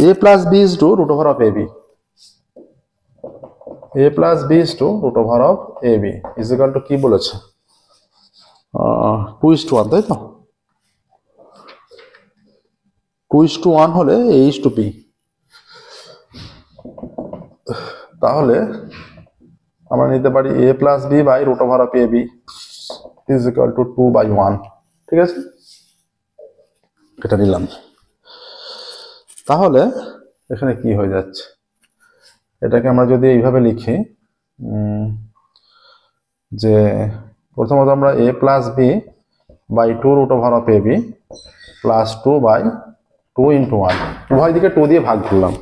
a plus b is to √ab. a plus b is to √ab is equal to কি বলেছে 2:1, তাই তো? 2:1 হলে a:b। তাহলে আমরা নিতে পারি a plus b by √ab is equal to 2/1। ঠিক আছে, এটা নিলাম। তাহলে এখানে কি হয়ে যাচ্ছে, এটাকে আমরা যদি এইভাবে লিখি যে প্রথমত আমরা a plus b by 2√ab plus 2/2 × 1, উভয় দিকে 2 দিয়ে ভাগ করলাম।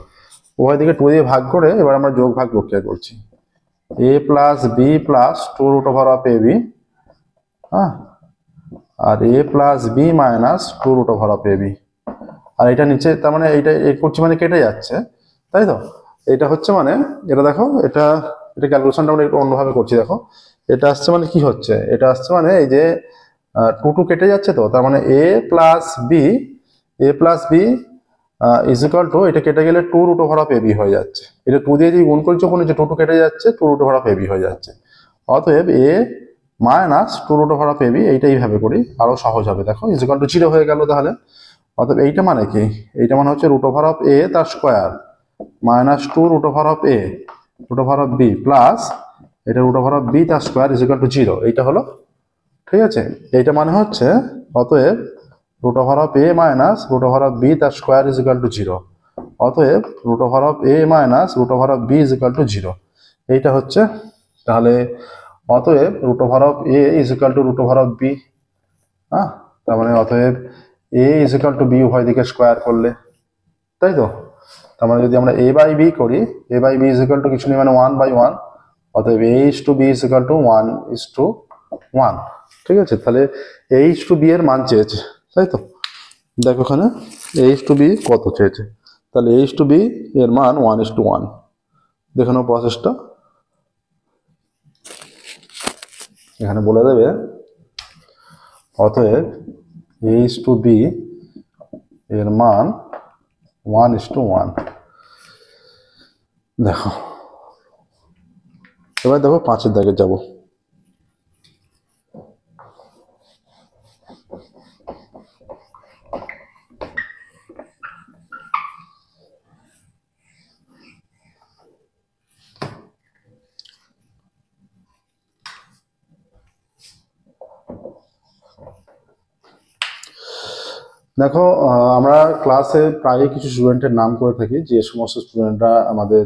উভয় দিকে 2 দিয়ে ভাগ করে এবার আমরা যোগ ভাগ প্রক্রিয়া করছি। a plus b plus 2√ab, হ্যাঁ, আর a plus b minus 2√ab। আর এটা নিচে তার মানে এইটা করছি মানে কেটে যাচ্ছে, তাই তো? এটা হচ্ছে মানে এটা দেখো, এটা ক্যালকুলেশনটা আমরা একটু অন্যভাবে করছি। দেখো এটা আসছে মানে কি হচ্ছে, এটা আসছে মানে এই যে 2 কেটে যাচ্ছে, তো তার মানে a plus b is equal to, এটা কেটে গেলে 2√ab হয়ে যাচ্ছে। এটা 2 দিয়ে যদি গুণ করছি ওখানে যে 2 কেটে যাচ্ছে, 2√ab হয়ে যাচ্ছে। অতএব a minus 2√ab, এইটা এইভাবে করি আরো সহজ হবে। দেখো is equal to 0 হয়ে গেল। তাহলে অতএব এইটা মানে কি, এইটা মানে হচ্ছে √a তার square minus 2√a √b plus এটা √b তার স্কোয়ার ইজ ইকুয়াল টু 0। এইটা হলো, ঠিক আছে? এইটা মানে হচ্ছে অতএব √a মাইনাস √b তার স্কোয়ার ইজ ইকুয়াল টু 0। অতএব √a minus √b is equal to 0। এইটা হচ্ছে। তাহলে অতএব root over of A is equal to root over of B. হ্যাঁ, তার মানে অতএব A is equal to B উভয় দিকে স্কোয়ার করলে, তাই তো। তার মানে যদি আমরা এ বাই বি করি, A by B is equal to কিছু নেই মানে 1/1, অতএব A is to B is equal to 1:1। ঠিক আছে, তাহলে এ ইজ টু বি এর মান চেয়েছে, তাই তো। দেখো এখানে এ ইজ টু বি কত চেয়েছে, তাহলে এ ইজ টু বি এর মান 1:1। দেখে নাও প্রসেসটা, এখানে বলে দেবে অতএব এ ইজ টু বি এর মান 1:1। দেখো এবার দেখো 5-এর দাগে যাব। দেখো আমরা ক্লাসে প্রায় কিছু স্টুডেন্টের নাম করে থাকি, যে সমস্ত স্টুডেন্টরা আমাদের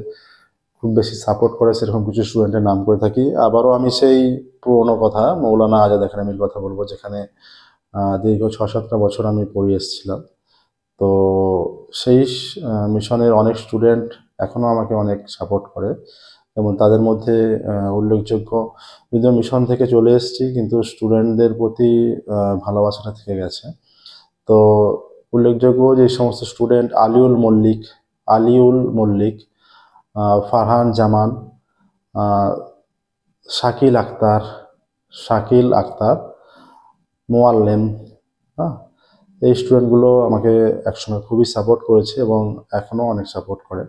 খুব বেশি সাপোর্ট করে সেরকম কিছু স্টুডেন্টের নাম করে থাকি। আবারও আমি সেই পুরোনো কথা মৌলানা আজাদ একাডেমির কথা বলবো, যেখানে দীর্ঘ 6-7টা বছর আমি পড়িয়ে এসেছিলাম। তো সেই মিশনের অনেক স্টুডেন্ট এখনও আমাকে অনেক সাপোর্ট করে, এবং তাদের মধ্যে উল্লেখযোগ্য, যদিও মিশন থেকে চলে এসেছি কিন্তু স্টুডেন্টদের প্রতি ভালোবাসাটা থেকে গেছে। তো উল্লেখযোগ্য যে সমস্ত স্টুডেন্ট: আলিউল মল্লিক, ফারহান জামান, শাকিল আক্তার, মোয়াল্লেম। হ্যাঁ, এই স্টুডেন্টগুলো আমাকে একসময় খুবই সাপোর্ট করেছে এবং এখনও অনেক সাপোর্ট করে।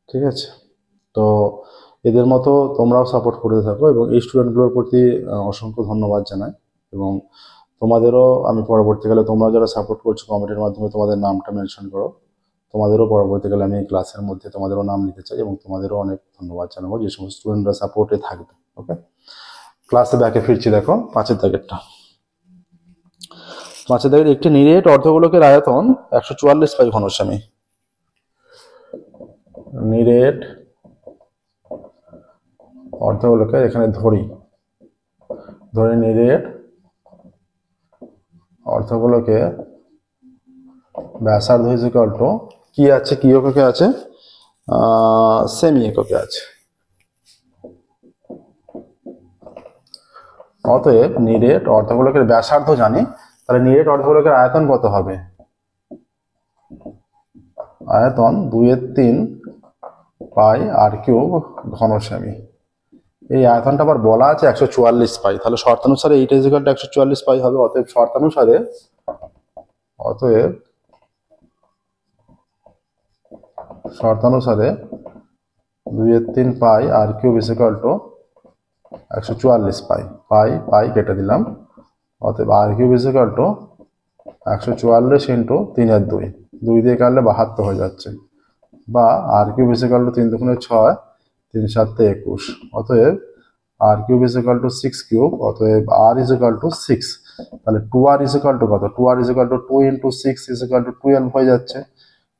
ঠিক আছে, তো এদের মতো তোমরাও সাপোর্ট করতে থাকো, এবং এই স্টুডেন্টগুলোর প্রতি অসংখ্য ধন্যবাদ জানাই। এবং তোমাদেরও আমি পরবর্তীকালে, তোমরা যারা সাপোর্ট করছো কমেন্টের মাধ্যমে তোমাদের নামটা মেনশন করো, তোমাদেরও পরবর্তীকালে আমি ক্লাসের মধ্যে তোমাদেরও নাম নিতে চাই, এবং তোমাদেরও অনেক ধন্যবাদ জানাবো যে সমস্ত স্টুডেন্টরা সাপোর্টে থাকবে। ওকে, ক্লাসে ব্যাকে ফিরছি। দেখো 5-এর দাগেরটা। 5-এর দাগের একটি নিরেট অর্ধগোলকের আয়তন 144 পাই ঘনসেমি। নিরেট অর্ধগোলকের, এখানে ধরি নিরেট অর্ধগোলকের ব্যাসার্ধ ইজ ইকুয়াল টু কি আছে, কি এককে আছে, সেমি এককে আছে। অতএব নিরেট অর্ধগোলকের ব্যাসার্ধ জানি, তাহলে নিরেট অর্ধগোলকের আয়তন কত হবে? আয়তন 2/3 পাই r³ ঘনসেমি। এই আয়তনটা আবার বলা আছে 144 পাই, তাহলে শর্তানুসারে এইটা ইজ ইকুয়াল টু 144 পাই হবে। অতএব শর্তানুসারে 2/3 পাই r³ ইজ ইকুয়াল টু 144 পাই। পাই কেটে দিলাম, অতএব r³ is equal two 144 into 3/2, 2 দিয়ে কাটলে 72 হয়ে যাচ্ছে, বা r³ ইজ ইকুয়াল টু 3 দুগুণে 6, 3 7 21। অতএব r³ ইজ ইকুয়াল টু 6³, অতএব r ইজ ইকুয়াল টু 6। তাহলে 2r ইজ ইকুয়াল টু কত? 2r is equal two 2 into 6 is equal two 12 হয়ে যাচ্ছে।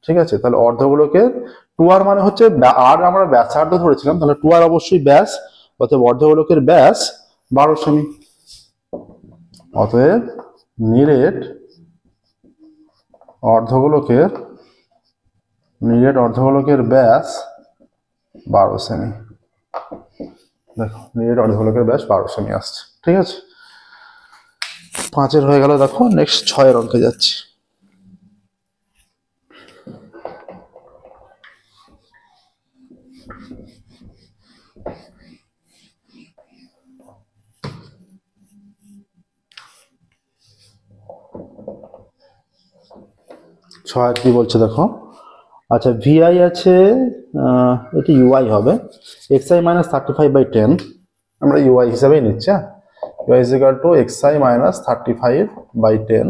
ঠিক আছে, তাহলে অর্ধগোলকের 2r মানে হচ্ছে r, আমরা ব্যাসার্ধ ধরেছিলাম, তাহলে 2r অবশ্যই ব্যাস, অতএব অর্ধগোলকের ব্যাস 12 সেমি। অতএব নিরেট অর্ধগোলকের ব্যাস 12 সেমি। দেখো নিরেট অর্ধগোলকের ব্যাস 12 সেমি আসছে। ঠিক আছে, 5-এর হয়ে গেল। দেখো নেক্সট 6-এর অঙ্কে যাচ্ছি। কি বলছে দেখো। আচ্ছা, ভিআই আছে, এটি ইউআই হবে, xi মাইনাস 35/10 আমরা ইউআই হিসাবেই নিচ্ছি। Ui is equal to xi minus 35/10।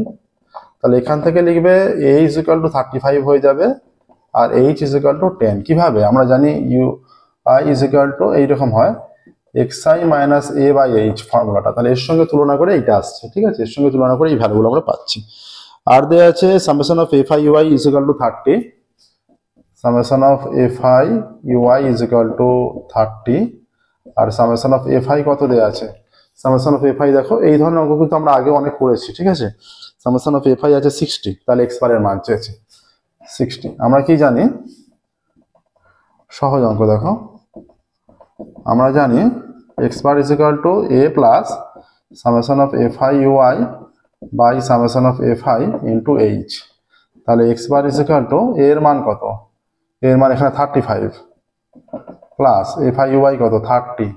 তাহলে এখান থেকে লিখবে a ইজ ইকুয়াল টু 35 হয়ে যাবে, আর h ইজ ইকুয়াল টু 10। কিভাবে? আমরা জানি ইউআই ইজ ইকুয়াল টু এইরকম হয়, xi মাইনাস a/h ফর্মুলাটা, তাহলে এর সঙ্গে তুলনা করে এইটা আসছে। ঠিক আছে, এর সঙ্গে তুলনা করে এই ভ্যালুগুলো আমরা পাচ্ছি। আর দেয়া আছে summation of fi ui is equal to 30, summation of fi ui is equal to 30, আর সামেশন অফ এফ আই কত দেওয়া আছে, সামেশন অফ এফ আই দেখো এই ধরনের অঙ্ক কিন্তু আমরা আগে অনেক করেছি, ঠিক আছে। সামেশন অফ এফ আই আছে 60, তাহলে এক্স বারের মান চেয়েছে 60। আমরা কি জানি, সহজ অঙ্ক দেখো, আমরা জানি x bar is equal to A plus summation of f i u i by summation of f i into h. তাহলে x bar is equal to এর মান কত, এর মান এখানে 35 plus f i u i কত 30,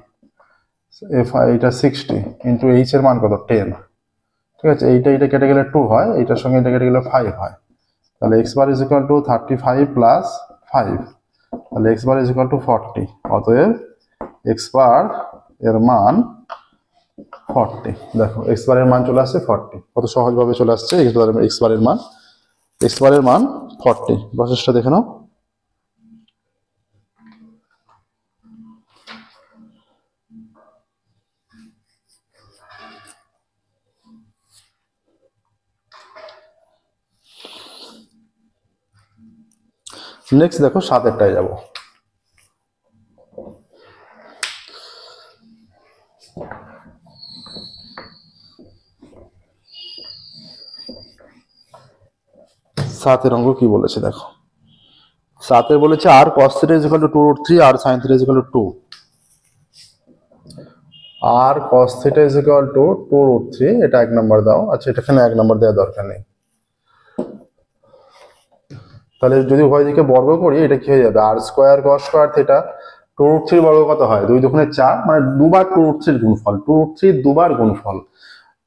এফ আই এটা 60 into H এর মান কত 10, ঠিক আছে। এইটা কেটে গেলে 2 হয়, এইটার সঙ্গে এটা কেটে গেলে 5 হয়। তাহলে x bar is equal two 35 plus 5, তাহলে x bar is equal two 40। অতএব এক্স বার এর মান 40। দেখো এক্স বার এর মান চলে আসছে 40, কত সহজভাবে চলে আসছে এক্স বার এর মান, এক্স বার এর মান 40। প্রসেসটা দেখে নাও। নেক্সট দেখো 7এরটায় যাব। সাতের অঙ্ক কি বলেছে দেখো, 7 বলেছে আর cos θ is equal to 2√3 R sin θ is equal to 2, R cos θ is equal to 2√3, এটা 1 নম্বর দাও। আচ্ছা এটা এখানে 1 নম্বর দেওয়ার দরকার নেই। তাহলে যদি উভয় দিকে বর্গ করি এটা কি হয়ে যাবে, আর স্কোয়ার cos স্কোয়ার θ, 2√3 বর্গ কত হয় 2 দুগুণে 4, মানে দুবার 2√3 গুণফল, 2√3 দুবার গুণফল।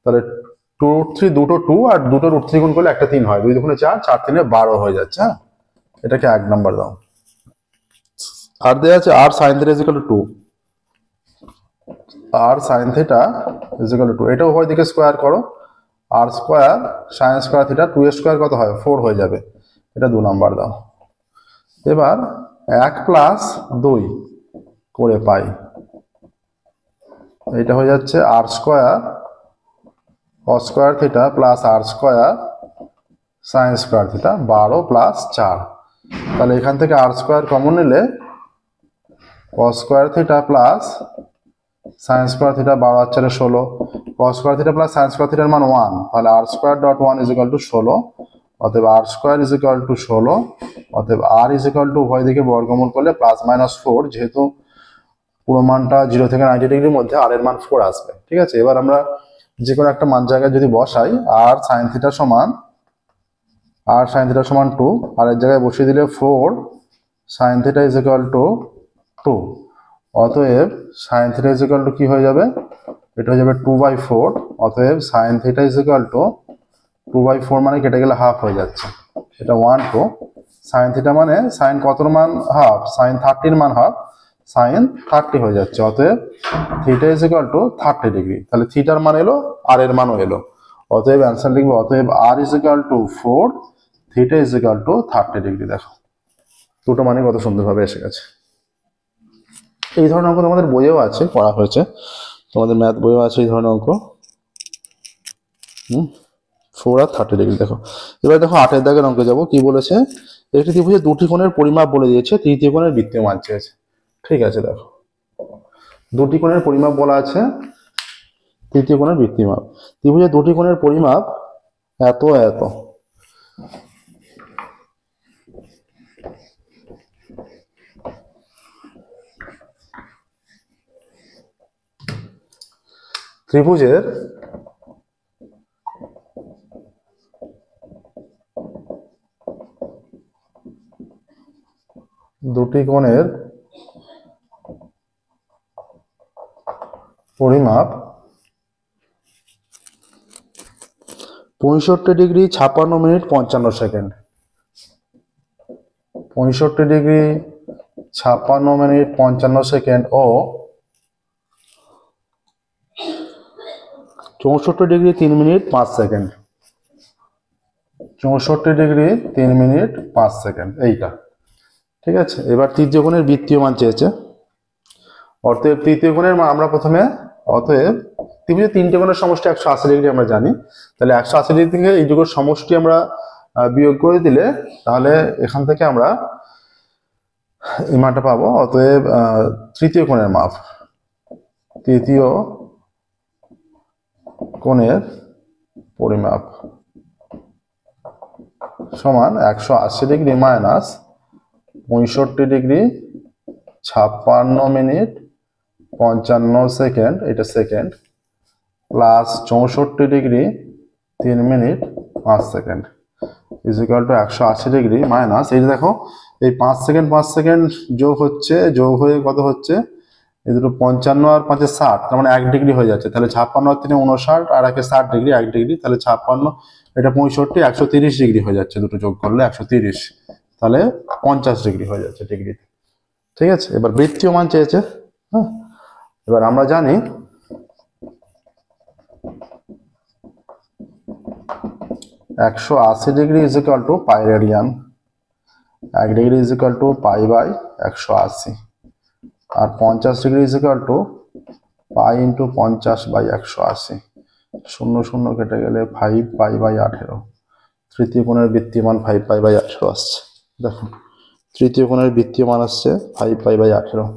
তাহলে 2√3 দুটো 2 আর দুটো √3 গুণ করলে একটা 3 হয়, 2 দুগুণে 4, 4 3 12 হয়ে যাচ্ছে। হ্যাঁ এটাকে 1 নম্বর দাও। আর দেওয়া আছে আর sin θ is equal to 2, R sin θ is equal to 2, এটা উভয় দিকে স্কোয়ার করো, আর স্কোয়ার sin স্কোয়ার θ 2 এর স্কোয়ার কত হয় 4 হয়ে যাবে, এটা 2 নম্বর দাও। এবার 1 প্লাস 2 করে পাই, এটা হয়ে যাচ্ছে আর square cos square θ plus r square sin square θ 12 প্লাস 4। তাহলে এখান থেকে আর স্কোয়ার কমন নিলে cos square θ plus sin square θ 12 আর 4 16, cos square θ plus sin square θ এর মান 1, তাহলে r square dot 1 is equal to 16। অতএব r square is equal to 16, অতএব আর ইজ ইকুয়াল টু উভয় দিকে বর্গমূল করলে প্লাস মাইনাস 4, যেহেতু পুরো মানটা 0 থেকে 90 ডিগ্রির মধ্যে আর এর মান 4 আসবে, ঠিক আছে। এবার আমরা যে কোনো একটা মান জায়গায় যদি বসাই, আর sin θ সমান, আর sin θ সমান 2, আর এর জায়গায় বসিয়ে দিলে 4 sin θ ইজ ইকুয়াল টু 2, অতএব sin θ ইজ ইকুয়াল টু কি হয়ে যাবে, এটা হয়ে যাবে 2/4, অতএব sin θ ইজ ইকুয়াল টু 2/4 মানে কেটে গেলে হাফ হয়ে যাচ্ছে, এটা 1 2, sin θ মানে sin কতর মান হাফ, sin 30 মান হাফ, sin 30 হয়ে যাচ্ছে, অতএব θ ইজ ইকুয়াল টু 30 ডিগ্রি। তাহলে থিটার মান এলো আর এর মানও এলো, অতএব অ্যান্সার লিখবো, অতএব r is equal to 4, θ is equal to 30 degree. দেখো দুটো মানে কত সুন্দরভাবে এসে গেছে। এই ধরনের অঙ্ক তোমাদের বইয়েও আছে, পড়া হয়েছে, তোমাদের ম্যাথ বইয়েও আছে এই ধরনের অঙ্ক। 4 আর 30 ডিগ্রি। দেখো এবার দেখো 8 দাগের অঙ্কে যাবো। কি বলেছে, একটি ত্রিভুজের দুটি কোণের পরিমাপ বলে দিয়েছে, তৃতীয় কোণের বৃত্তীয় মান চেয়েছে। ঠিক আছে, দেখো দুটি কোণের পরিমাপ বলা আছে, তৃতীয় কোণের বৃত্তীয় মাপ। ত্রিভুজের দুটি কোণের পরিমাপ এত এত, ত্রিভুজের দুটি কোণের পরিমাপ 65 degree 56 minute 55 second, 65 degree 56 minute 55 second ও 64 degree 3 minute 5 second, 64 degree 3 minute 5 second এইটা। ঠিক আছে, এবার তৃতীয় কোণের বৃত্তীয় মান চেয়েছে। অতএব তৃতীয় কোণের মান আমরা প্রথমে, অতএব ত্রিভুজের তিনটে কোণের সমষ্টি 180 ডিগ্রি আমরা জানি, তাহলে 180 ডিগ্রি থেকে এই দুটোর সমষ্টি আমরা বিয়োগ করে দিলে তাহলে এখান থেকে আমরা এই মানটা পাবো। অতএব তৃতীয় কোণের মাপ তৃতীয় কোণের পরিমাপ সমান 180 degree minus 65 degree 56 minute 55 second, এটা second, plus 64 degree 3 minute 5 second is equal to 180 degree minus, এই দেখো এই 5 সেকেন্ড 5 সেকেন্ড যোগ হচ্ছে, যোগ হয়ে কত হচ্ছে, এই দুটো 55 আর 5 60, তার মানে 1 ডিগ্রি হয়ে যাচ্ছে। তাহলে 56 আর 3 59 আর 1 60 ডিগ্রি, 1 ডিগ্রি, তাহলে 56 এটা 65 130 ডিগ্রি হয়ে যাচ্ছে, দুটো যোগ করলে 130, তাহলে 50 ডিগ্রি হয়ে যাচ্ছে ডিগ্রিতে। ঠিক আছে, এবার বৃত্তীয় মান চেয়েছে। হ্যাঁ, এবার আমরা জানি 180 degree is equal to pi radian, 1 degree is equal to pi by 180, আর 50 degree is equal to pi into 50 by 180, 0 0 কেটে গেলে 5 পাই বাই 18, তৃতীয় কোণের বৃত্তীয় মান 5 পাই বাই 18 আসছে। দেখুন তৃতীয় কোণের বৃত্তীয় মান আসছে 5 পাই বাই 18।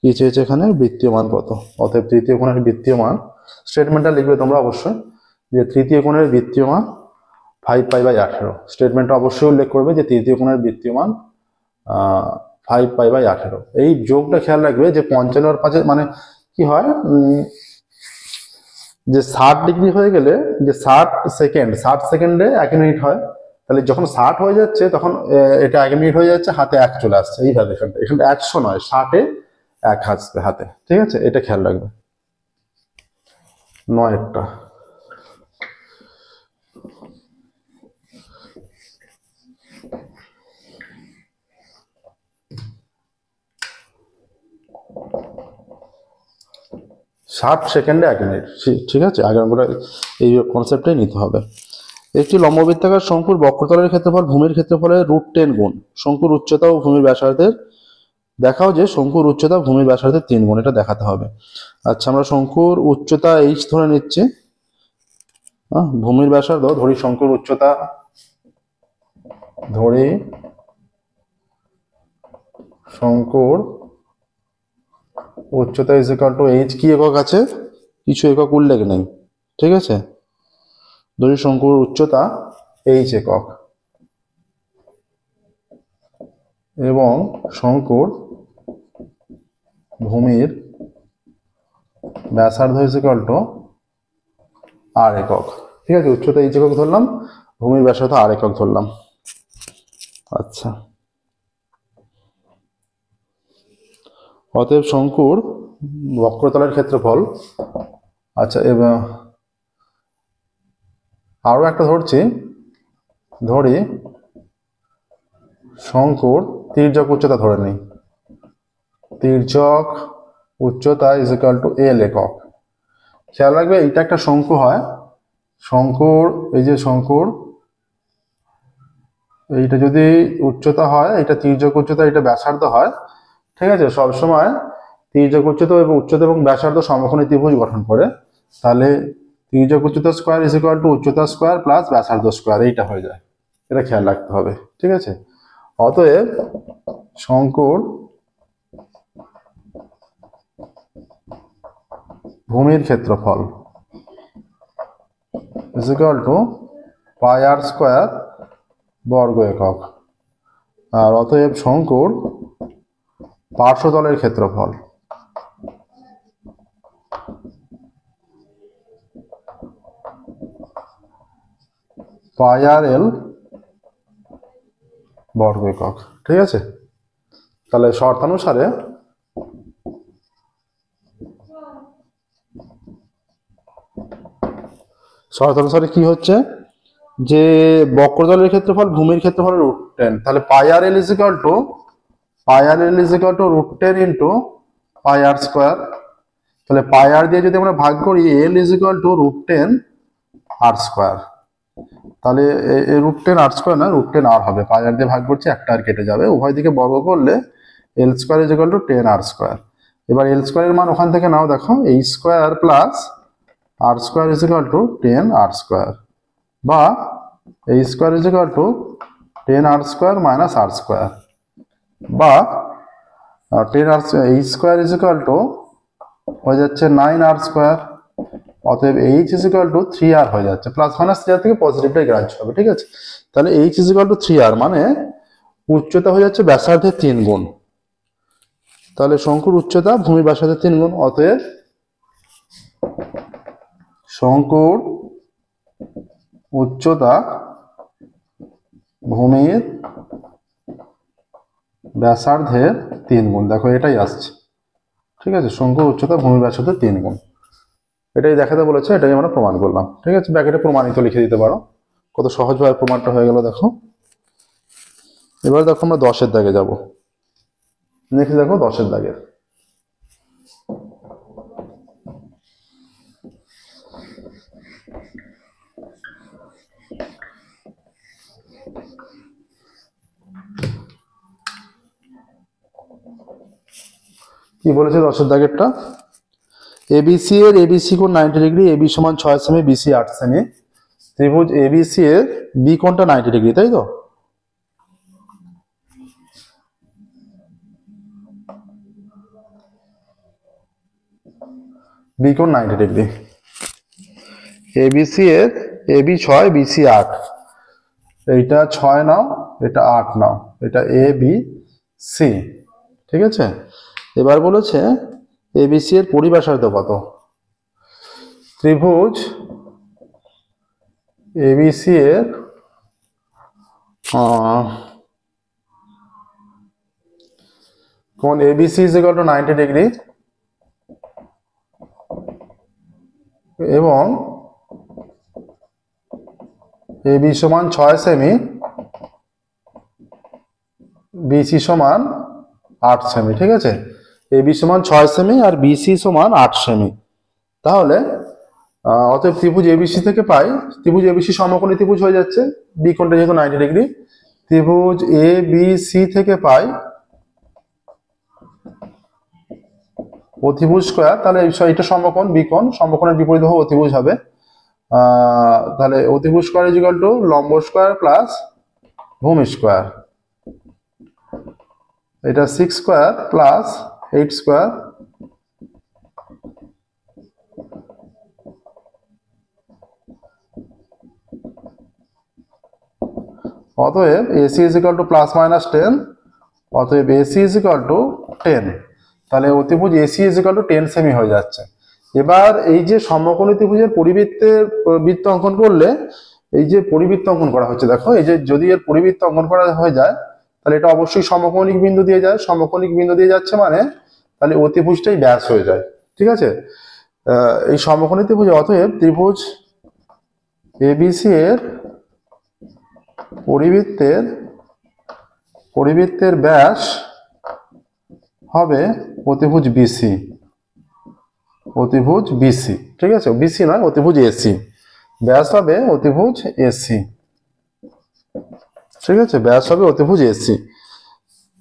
কি চেয়েছে এখানে, বৃত্তীয় মান কত? অতএব তৃতীয় কোণের বৃত্তীয় মান, স্টেটমেন্টটা লিখবে তোমরা অবশ্যই, যে তৃতীয় কোণের বৃত্তীয় মান 5 পাই বাই 18। স্টেটমেন্টটা অবশ্যই উল্লেখ করবে যে তৃতীয় কোণের বৃত্তীয় মান 5 পাই বাই 18। এই যোগটা খেয়াল রাখবে যে 55 আর 5 মানে কি হয়, যে 60 ডিগ্রি হয়ে গেলে যে 60 সেকেন্ডে 1 মিনিট হয়, তাহলে যখন 60 হয়ে যাচ্ছে তখন এটা 1 মিনিট হয়ে যাচ্ছে, হাতে 1 চলে আসছে, এইভাবে এখানে 100 নয়, 60-এ 1 আসবে হাতে। ঠিক আছে, এটা খেয়াল রাখবে। 9টা ষাট সেকেন্ডে 1 মিনিট। ঠিক আছে, আগে আমরা এই কনসেপ্টটাই নিতে হবে। একটি লম্ববৃত্তাকার শঙ্কুর বক্রতলের ক্ষেত্রফল ভূমির ক্ষেত্রফলের √10 গুণ, শঙ্কুর উচ্চতা ও ভূমির ব্যাসার্ধের, দেখাও যে শঙ্কুর উচ্চতা ভূমির ব্যাসার্ধের 3 গুণ, এটা দেখাতে হবে। আচ্ছা, আমরা শঙ্কুর উচ্চতা h ধরে নিচ্ছি, ভূমির ব্যাসার্ধ ধরি, শঙ্কুর উচ্চতা ধরি, শঙ্কুর উচ্চতা ইজ ইকুয়াল টু h, কি একক আছে, কিছু একক উল্লেখ নেই। ঠিক আছে, ধরি শঙ্কুর উচ্চতা h একক এবং শঙ্কুর ভূমির ব্যাসার্ধ ইজ ইকুয়াল টু r একক। ঠিক আছে, উচ্চতা h একক ধরলাম, ভূমির ব্যাসার্ধ r একক ধরলাম। আচ্ছা, অতএব শঙ্কুর বক্রতলের ক্ষেত্রফল, আচ্ছা এবার আরো একটা ধরছি, ধরি শঙ্কুর তির্যক উচ্চতা ধরে নেই, তির্যক উচ্চতা ইজ ইকুয়াল টু l একক। খেয়াল রাখবে এটা একটা শঙ্কু হয়, শঙ্কুর এই যে শঙ্কুর এইটা যদি উচ্চতা হয়, এটা তির্যক উচ্চতা, এটা ব্যাসার্ধ হয়। ঠিক আছে, সবসময় তির্যক উচ্চতা এবং ব্যাসার্ধ সমকোণী ত্রিভুজ গঠন করে, তাহলে তির্যক উচ্চতা স্কোয়ার ইজ ইকুয়াল টু উচ্চতা স্কোয়ার প্লাস ব্যাসার্ধ স্কোয়ার, এইটা হয়ে যায়। এটা খেয়াল রাখতে হবে। ঠিক আছে, অতএব শঙ্কুর ভূমির ক্ষেত্রফল is equal to pi r square বর্গ একক, আর অতএব শঙ্কুর পার্শ্বতলের ক্ষেত্রফল পাই আর এল বর্গ একক। ঠিক আছে, তাহলে শর্তানুসারে কি হচ্ছে, যে বক্রতলের ক্ষেত্রফল ভূমির ক্ষেত্রফল √10, তাহলে pi r l is equal to √10 into pi r square. তাহলে পাই আর দিয়ে যদি আমরা ভাগ করি, l is equal to √10 r square, তাহলে √10 আর স্কোয়ার না, √10 আর হবে, পাই আর দিয়ে ভাগ করছি, একটা আর কেটে যাবে, উভয় দিকে বর্গ করলে l square is equal to 10 r square. এবার এল স্কোয়ারের মান ওখান থেকে নাও, দেখো এই square plus r square is equal to 10 r square, বা এই square is equal to 10 r square minus r square, বা 10 আর এই স্কোয়ার ইজ ইকুয়াল টু হয়ে যাচ্ছে 9r²। অতএব h is equal two 3r হয়ে যাচ্ছে। প্লাস মাইনাস 3r থেকে পজিটিভটাই গ্রাহ্য হবে, ঠিক আছে। তাহলে h is equal two 3r মানে উচ্চতা হয়ে যাচ্ছে ব্যাসার্ধের 3 গুণ। তাহলে শঙ্কুর উচ্চতা ভূমির ব্যাসার্ধের 3 গুণ। অতএব শঙ্কুর উচ্চতা ভূমির ব্যাসার্ধের 3 গুণ। দেখো এটাই আসছে, ঠিক আছে। শঙ্কুর উচ্চতা ভূমির ব্যাসার্ধের 3 গুণ, এটাই দেখাতে বলেছে, এটাই আমরা প্রমাণ করলাম, ঠিক আছে। ব্র্যাকেটে প্রমাণিত লিখে দিতে পারো। কত সহজভাবে প্রমাণটা হয়ে গেল দেখো। এবার দেখো আমরা 10-এর দাগে যাব। নেক্সট দেখো 10-এর দাগের। কি বলেছে 10-এর দাগেরটা? এবিসি এর এবিসি কোণ 90 ডিগ্রি, এবি সমান 6 সেমি, বিসি 8 সেমি। ত্রিভুজ এবিসি এর বি কোণটা 90 ডিগ্রি, তাই তো? বি কোণ 90 ডিগ্রি। এবিসি এর এবি 6, বিসি 8। এইটা 6 নাও, এটা 8 নাও, এটা এ বি সি, ঠিক আছে। এবার বলেছে এবিসি এর পরিব্যাসার্ধ কত। ত্রিভুজ এবিসি এর কোণ ABC is equal two 90 degree এবং এবি সমান 6 সেমি, বিসি সমান 8 সেমি, ঠিক আছে। এবি সমান 6 সেমি আর বিসি সমান 8 সেমি। তাহলে অতএব ত্রিভুজ এবিসি থেকে পাই, ত্রিভুজ এবিসি সমকোণী ত্রিভুজ হয়ে যাচ্ছে, বি কোণটা যেহেতু 90 ডিগ্রি। ত্রিভুজ এ বি সি থেকে পাই অতিভুজ স্কয়ার। তাহলে এটা সমকোণ, বি কোণ, সমকোণের বিপরীত বাহু অতিভুজ হবে। তাহলে অতিভুজ স্কয়ার ইজ ইকুয়াল টু লম্ব স্কয়ার প্লাস ভূমি স্কয়ার। এটা 6 স্কয়ার প্লাস 8 স্কয়ার অতএব AC is equal to plus minus 10। অতএব এসি ইজ ইকুয়াল টু 10। তাহলে অতিভুজ AC is equal to 10 semi হয়ে যাচ্ছে। এবার এই যে সমকোণী ত্রিভুজের পরিবৃত্তের বৃত্ত অঙ্কন করলে, এই যে পরিবৃত্ত অঙ্কন করা হচ্ছে দেখো, এই যে যদি এর পরিবৃত্ত অঙ্কন করা হয়ে যায় তাহলে এটা অবশ্যই সমকোণিক বিন্দু দিয়ে যায়। সমকোণিক বিন্দু দিয়ে যাচ্ছে মানে তাহলে অতিভুজটাই ব্যাস হয়ে যায়, ঠিক আছে। এই সমকোণী ত্রিভুজ, অতএব ত্রিভুজ এবিসি এর পরিবৃত্তের ব্যাস হবে অতিভুজ বিসি, অতিভুজ বিসি, ঠিক আছে। বিসি নয়, অতিভুজ এসি। ব্যাস হবে অতিভুজ এসি, ঠিক আছে। ব্যাস হবে অতিভুজ এসি।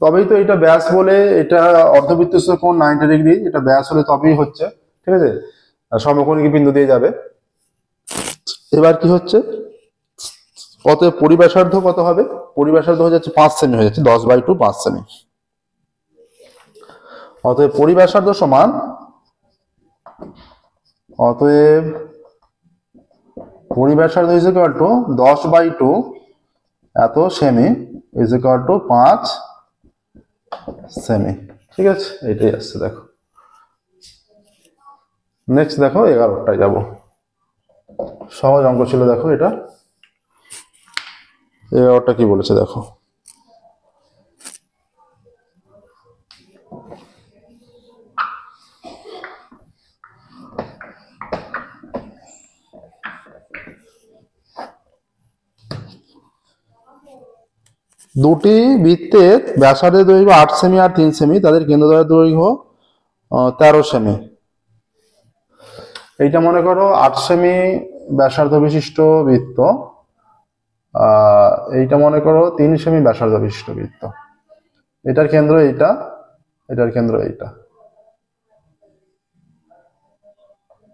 তবেই তো এটা ব্যাস বলে, এটা অর্ধবৃত্তস্থ কোণ 90 ডিগ্রি, এটা ব্যাস হলে তবেই হচ্ছে, ঠিক আছে। সমকোণিক বিন্দু দিয়ে যাবে। এবার কি হচ্ছে, অতএব পরিব্যাসার্ধ কত হবে? পরিব্যাসার্ধ হয়ে যাচ্ছে 5 সেমি, হয়ে যাচ্ছে 10/2 5 সেমি। অতএব পরিব্যাসার্ধ সমান, অতএব পরিব্যাসার্ধ ইজ ইকুয়াল টু 10/2 এত semi is equal two 5 semi, ঠিক আছে। এটাই আসছে দেখো। নেক্সট দেখো 11টায় যাব। সহজ অঙ্ক ছিল দেখো এটা। 11টা কি বলেছে দেখো। দুটি বৃত্তের ব্যাসার্ধের দৈর্ঘ্য 8 সেমি আর 3 সেমি, তাদের কেন্দ্রদ্বয়ের দৈর্ঘ্য 13 সেমি। এইটা মনে করো 8 সেমি ব্যাসার্ধ বিশিষ্ট বৃত্ত, এইটা মনে করো 3 সেমি ব্যাসার্ধ বিশিষ্ট বৃত্ত। এটার কেন্দ্র এইটা, এটার কেন্দ্র এইটা,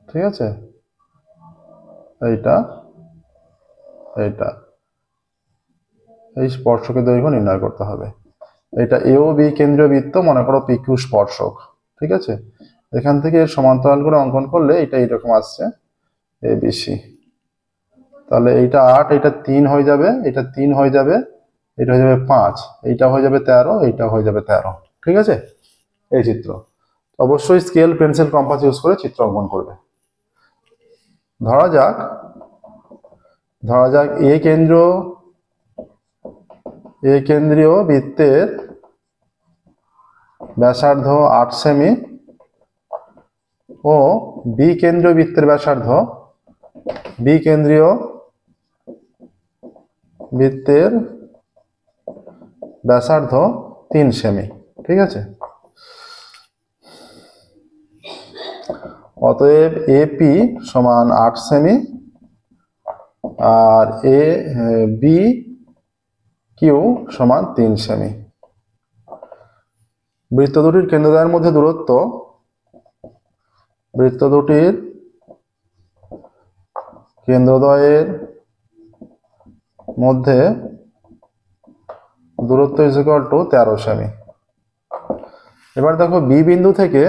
ঠিক আছে। এইটা এইটা, এই স্পর্শকের দৈর্ঘ্য নির্ণয় করতে হবে। এটা এ ও বি কেন্দ্রীয় বৃত্ত, মনে করো পিকিউ স্পর্শক, ঠিক আছে। এখান থেকে সমান্তরাল করে অঙ্কন করলে এটা এইরকম আসছে এবিসি। তাহলে এইটা 8, এটা 3 হয়ে যাবে, এটা 3 হয়ে যাবে, এটা হয়ে যাবে 5, এইটা হয়ে যাবে 13, এইটা হয়ে যাবে 13। ঠিক আছে, এই চিত্র। অবশ্যই স্কেল, পেন্সিল, কম্পাস ইউজ করে চিত্র অঙ্কন করবে। ধরা যাক এ কেন্দ্রীয় বৃত্তের ব্যাসার্ধ 8 সেমি ও বি কেন্দ্রীয় বৃত্তের ব্যাসার্ধ 3 সেমি। ঠিক আছে, অতএব এপি সমান 8 সেমি আর বি কিউ সমান 3 সেমি। বৃত্ত দুটির কেন্দ্রদ্বয়ের মধ্যে দূরত্ব ইজ ইকুয়াল টু 13 সেমি। এবার দেখো বি বিন্দু থেকে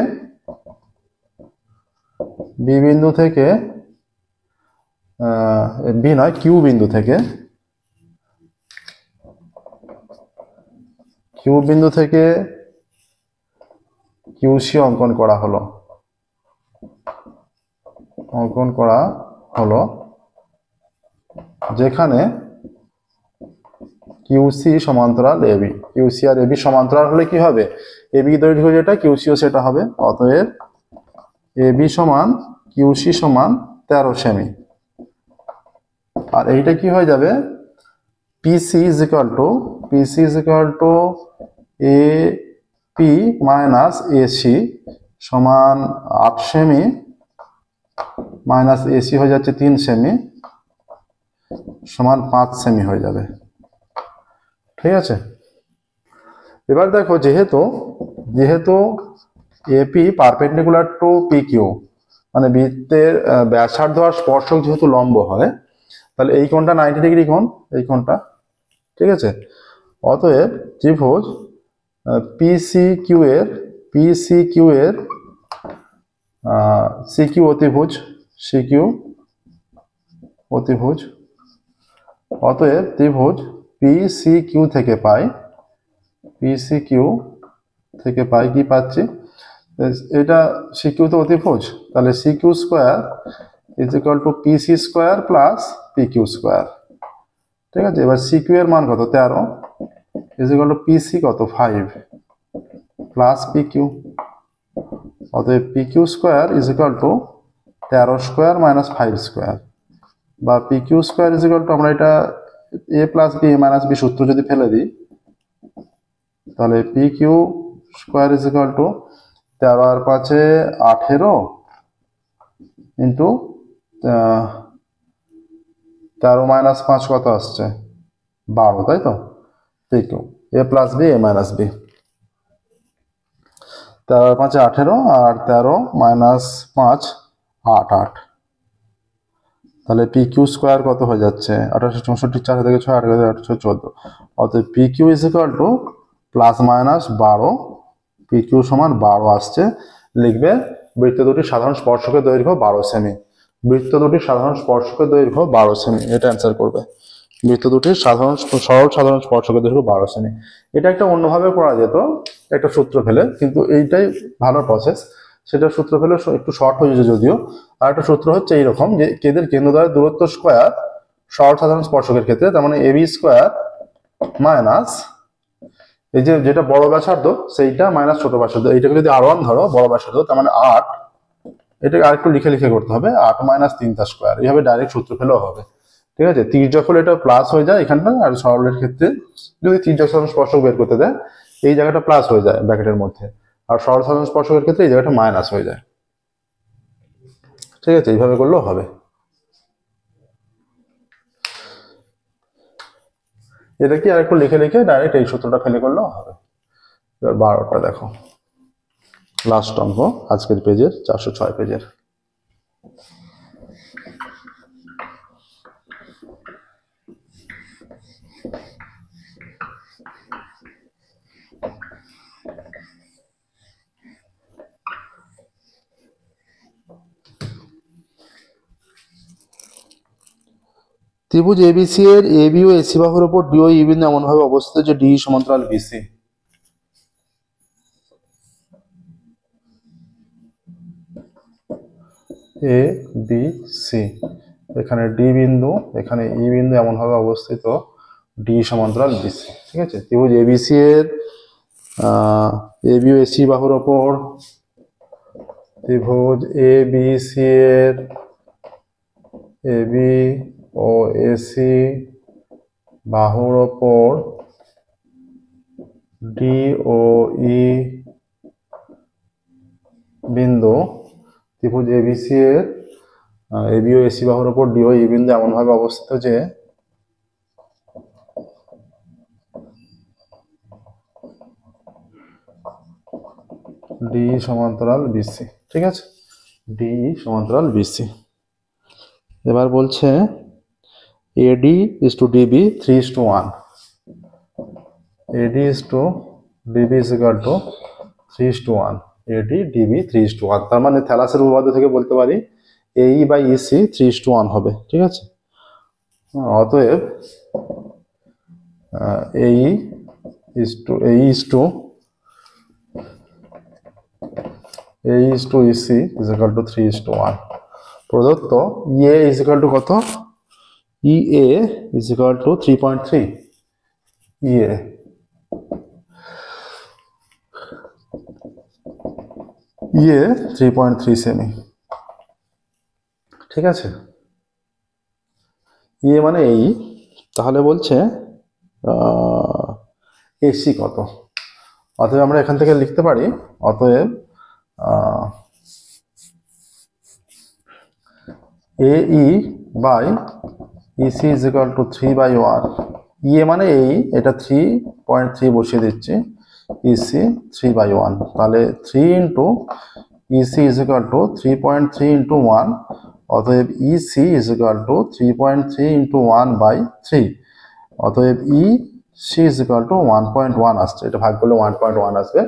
কিউ বিন্দু থেকে কিউসি অঙ্কন করা হলো যেখানে কিউসি সমান্তরাল এবি। কিউসি আর এবি সমান্তরাল হলে কি হবে, এবি দৈর্ঘ্য যেটা কিউসিও সেটা হবে। অতএব এবি সমান কিউসি সমান 13 সেমি। আর এইটা কি হয়ে যাবে, PC is equal to AP পি মাইনাস এসি সমান 8 সেমি মাইনাস এসি হয়ে যাচ্ছে 3 সেমি সমান 5 সেমি হয়ে যাবে। ঠিক আছে, এবার দেখো যেহেতু AP perpendicular to P Q, মানে বৃত্তের ব্যাসার্ধ আর স্পর্শক যেহেতু লম্ব হয়, তাহলে এই কোণটা 90 ডিগ্রি কোণ, এই কোণটা। ঠিক আছে, অতএব ত্রিভুজ পিসি কিউ এর সিকিউ অতিভুজ অতএব ত্রিভুজ পিসি কিউ থেকে পাই কি পাচ্ছি, এটা সিকিউ তো অতিভুজ, তাহলে CQ square is equal two PC square plus PQ square. ঠিক আছে, এবার সিকিউ এর মান কত 13 ইজ ইকুয়াল টু পিসি কত 5 প্লাস পিকিউ। অতএব PQ square is equal to 13 square minus 5 square, বা PQ square is equal to, আমরা এটা A plus B minus B সূত্র যদি ফেলে দিই, তাহলে PQ square is equal to 13 আর 5 18 ইন্টু 13 মাইনাস 5 কত আসছে 12, তাই তো। PQ A plus B A minus B, 13 আর 5 18 আর 13 মাইনাস 5 8, তাহলে পি কিউ স্কোয়ার কত হয়ে যাচ্ছে 1864, 4 থেকে 6 8 814। অতএব P Q is equal to plus minus 12, P Q সমান 12 আসছে। লিখবে বৃত্ত দুটির সাধারণ স্পর্শকের দৈর্ঘ্য 12 সেমি। এটা অ্যান্সার করবে, বৃত্ত দুটির সাধারণ স্পর্শকের দৈর্ঘ্য 12 সেমি। এটা একটা অন্যভাবে করা যেত, একটা সূত্র ফেলে, কিন্তু এইটাই ভালো প্রসেস। সেটা সূত্র ফেলে একটু শর্ট হয়ে যাচ্ছে যদিও। আর একটা সূত্র হচ্ছে এইরকম, যে কেদের কেন্দ্রদ্বয়ের দূরত্ব স্কোয়ার সহজ সাধারণ স্পর্শকের ক্ষেত্রে, তার মানে এবি স্কোয়ার মাইনাস এই যেটা বড় ব্যাসার্ধ সেইটা মাইনাস ছোট ব্যাসার্ধ, এইটাকে যদি R1 ধরো বড় ব্যাসার্ধ, তার মানে 8, এটাকে আরেকটু লিখে করতে হবে 8 মাইনাস 3 তার স্কোয়ার, এইভাবে ডাইরেক্ট সূত্র ফেলেও হবে। ঠিক আছে, তির্যক হলে এটা প্লাস হয়ে যায় এখানটা, আর সরলের ক্ষেত্রে যদি তির্যক সাধারণ স্পর্শক বের করতে দেয় এই জায়গাটা প্লাস হয়ে যায় ব্র্যাকেটের মধ্যে, আর সরল সাধারণ স্পর্শকের ক্ষেত্রে এই জায়গাটা মাইনাস হয়ে যায়। ঠিক আছে, এইভাবে করলেও হবে। এটা কি আরেকটু লিখে ডাইরেক্ট এই সূত্রটা ফেলে করলেও হবে। এবার 12টা দেখো, লাস্ট অঙ্ক আজকের পেজের 406 পেজের। ত্রিভুজ এবিসি এর এবি ও এসি বাহুর উপর ডিও ই বিন্দু এমন ভাবে অবস্থিত যে ডি সমান্তরাল বিসি। এ বি সি, এখানে ডি বিন্দু এখানে ই বিন্দু এমন ভাবে অবস্থিত ডি সমান্তরাল বিসি। ঠিক আছে, ত্রিভুজ এবিসি এর এবি ও এসি বাহুর ওপর, ত্রিভুজ এবিসি এর এবি ও এসি বাহুর ওপর ডি ও ই বিন্দু, ত্রিভুজ এবিসি এর এবি ও এসি বাহুর ওপর ডি ও ই বিন্দু এমন ভাবে অবস্থিত যে ডি সমান্তরাল বিসি। ঠিক আছে, ডি সমান্তরাল বিসি। এবার বলছে AD is to DB 3:1, AD is to DB is equal to 3:1, AD DB 3:1। তার মানে থ্যালাসের উপপাদ্য থেকে বলতে পারি এই বাই ইসি 3:1 হবে। ঠিক আছে, অতএব AE is to EC is equal to 3:1। প্রদত্ত ইএ ইজ ইকুয়াল টু কত? EA is equal to 3.3। EA EA 3.3 সেমি। ঠিক আছে, ইএ মানে এই, তাহলে বলছে এসি কত? অতএব আমরা এখান থেকে লিখতে পারি, অতএব এই by EC is equal to 3/1। EA মানে এই, এটা 3.3 বসিয়ে দিচ্ছি, ইসি 3/1, তাহলে 3 into EC is equal to 3.3 into 1। অতএব EC is equal to 3.3 into 1/3। অতএব ইসি ইজ ইকুয়াল টু 1.1 আসছে, এটা ভাগ করলে 1.1 আসবে।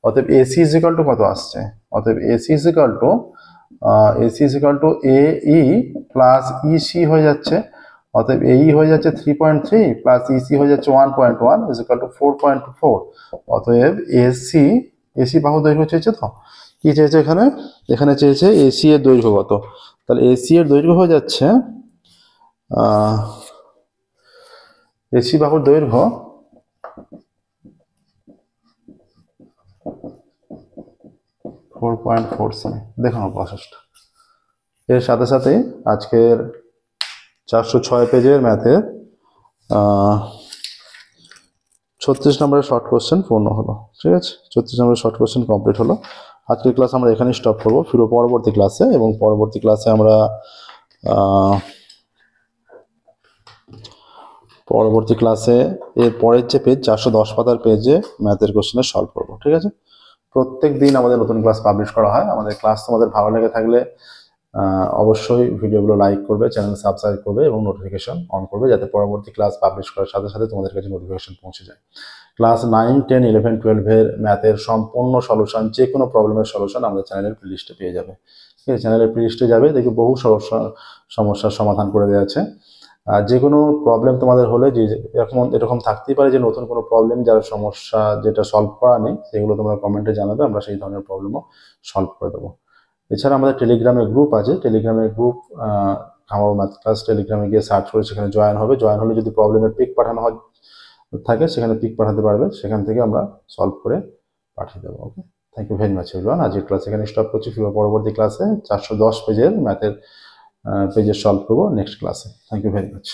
অতএব এসি ইজ ইকুয়াল টু কত আসছে? অতএব AC is equal to A E plus EC হয়ে যাচ্ছে। অতএব এই হয়ে যাচ্ছে 3.3 প্লাস ইসি হয়ে যাচ্ছে 1.1 ইজ ইকুয়াল টু 4.4। অতএব এসি বাহু দৈর্ঘ্য চেয়েছে, তো কি চেয়েছে এখানে চেয়েছে এসি এর দৈর্ঘ্য কত। তাহলে এসি এর দৈর্ঘ্য হয়ে যাচ্ছে এসি বাহুর দৈর্ঘ্য 4.4 সেমি। দেখুন প্রসেসটা। এর সাথে সাথে আজকের 406 পেজের ম্যাথের 36 নম্বরের শর্ট কোশ্চেন পূর্ণ হলো। ঠিক আছে, 36 নম্বরের শর্ট কোশ্চেন কমপ্লিট হলো। আজকের ক্লাস আমরা এখানে স্টপ করবো, ফিরবো পরবর্তী ক্লাসে, এবং পরবর্তী ক্লাসে আমরা এর পরের যে পেজ 410 পাতার পেজে ম্যাথের কোশ্চেনের সলভ করবো। ঠিক আছে, প্রত্যেক দিন আমাদের নতুন ক্লাস পাবলিশ করা হয়। আমাদের ক্লাস তোমাদের ভালো লেগে থাকলে অবশ্যই ভিডিওগুলো লাইক করবে, চ্যানেল সাবস্ক্রাইব করবে এবং নোটিফিকেশন অন করবে, যাতে পরবর্তী ক্লাস পাবলিশ করার সাথে সাথে তোমাদের কাছে নোটিফিকেশন পৌঁছে যায়। ক্লাস 9, 10, 11, 12 এর ম্যাথের সম্পূর্ণ সলিউশন, যে কোনো প্রবলেমের সলিউশন আমাদের চ্যানেলের প্লেলিস্টে পেয়ে যাবে। ঠিক আছে, চ্যানেলের প্লেলিস্টে যাবে, দেখি বহু সমস্যার সমাধান করে দেওয়া আছে। আর যে কোনো প্রবলেম তোমাদের হলে, যে এরকম থাকতেই পারে যে নতুন কোনো প্রবলেম, যার সমস্যা যেটা সলভ করা নেই, সেগুলো তোমরা কমেন্টে জানাবে, আমরা সেই ধরনের প্রবলেমও সলভ করে দেবো। এছাড়া আমাদের টেলিগ্রামের গ্রুপ আছে, টেলিগ্রামের গ্রুপ খামার ম্যাথ ক্লাস, টেলিগ্রামে গিয়ে সার্চ করে সেখানে জয়েন হবে। জয়েন হলে যদি প্রবলেমের পিক পাঠানো থাকে, সেখানে পিক পাঠাতে পারবে, সেখান থেকে আমরা সলভ করে পাঠিয়ে দেবো। Okay, thank you very much everyone. আজকের ক্লাস এখানে স্টপ করছি, পরবর্তী ক্লাসে 410 পেজের ম্যাথের পেজের সলভ করবো নেক্সট ক্লাসে। Thank you very much.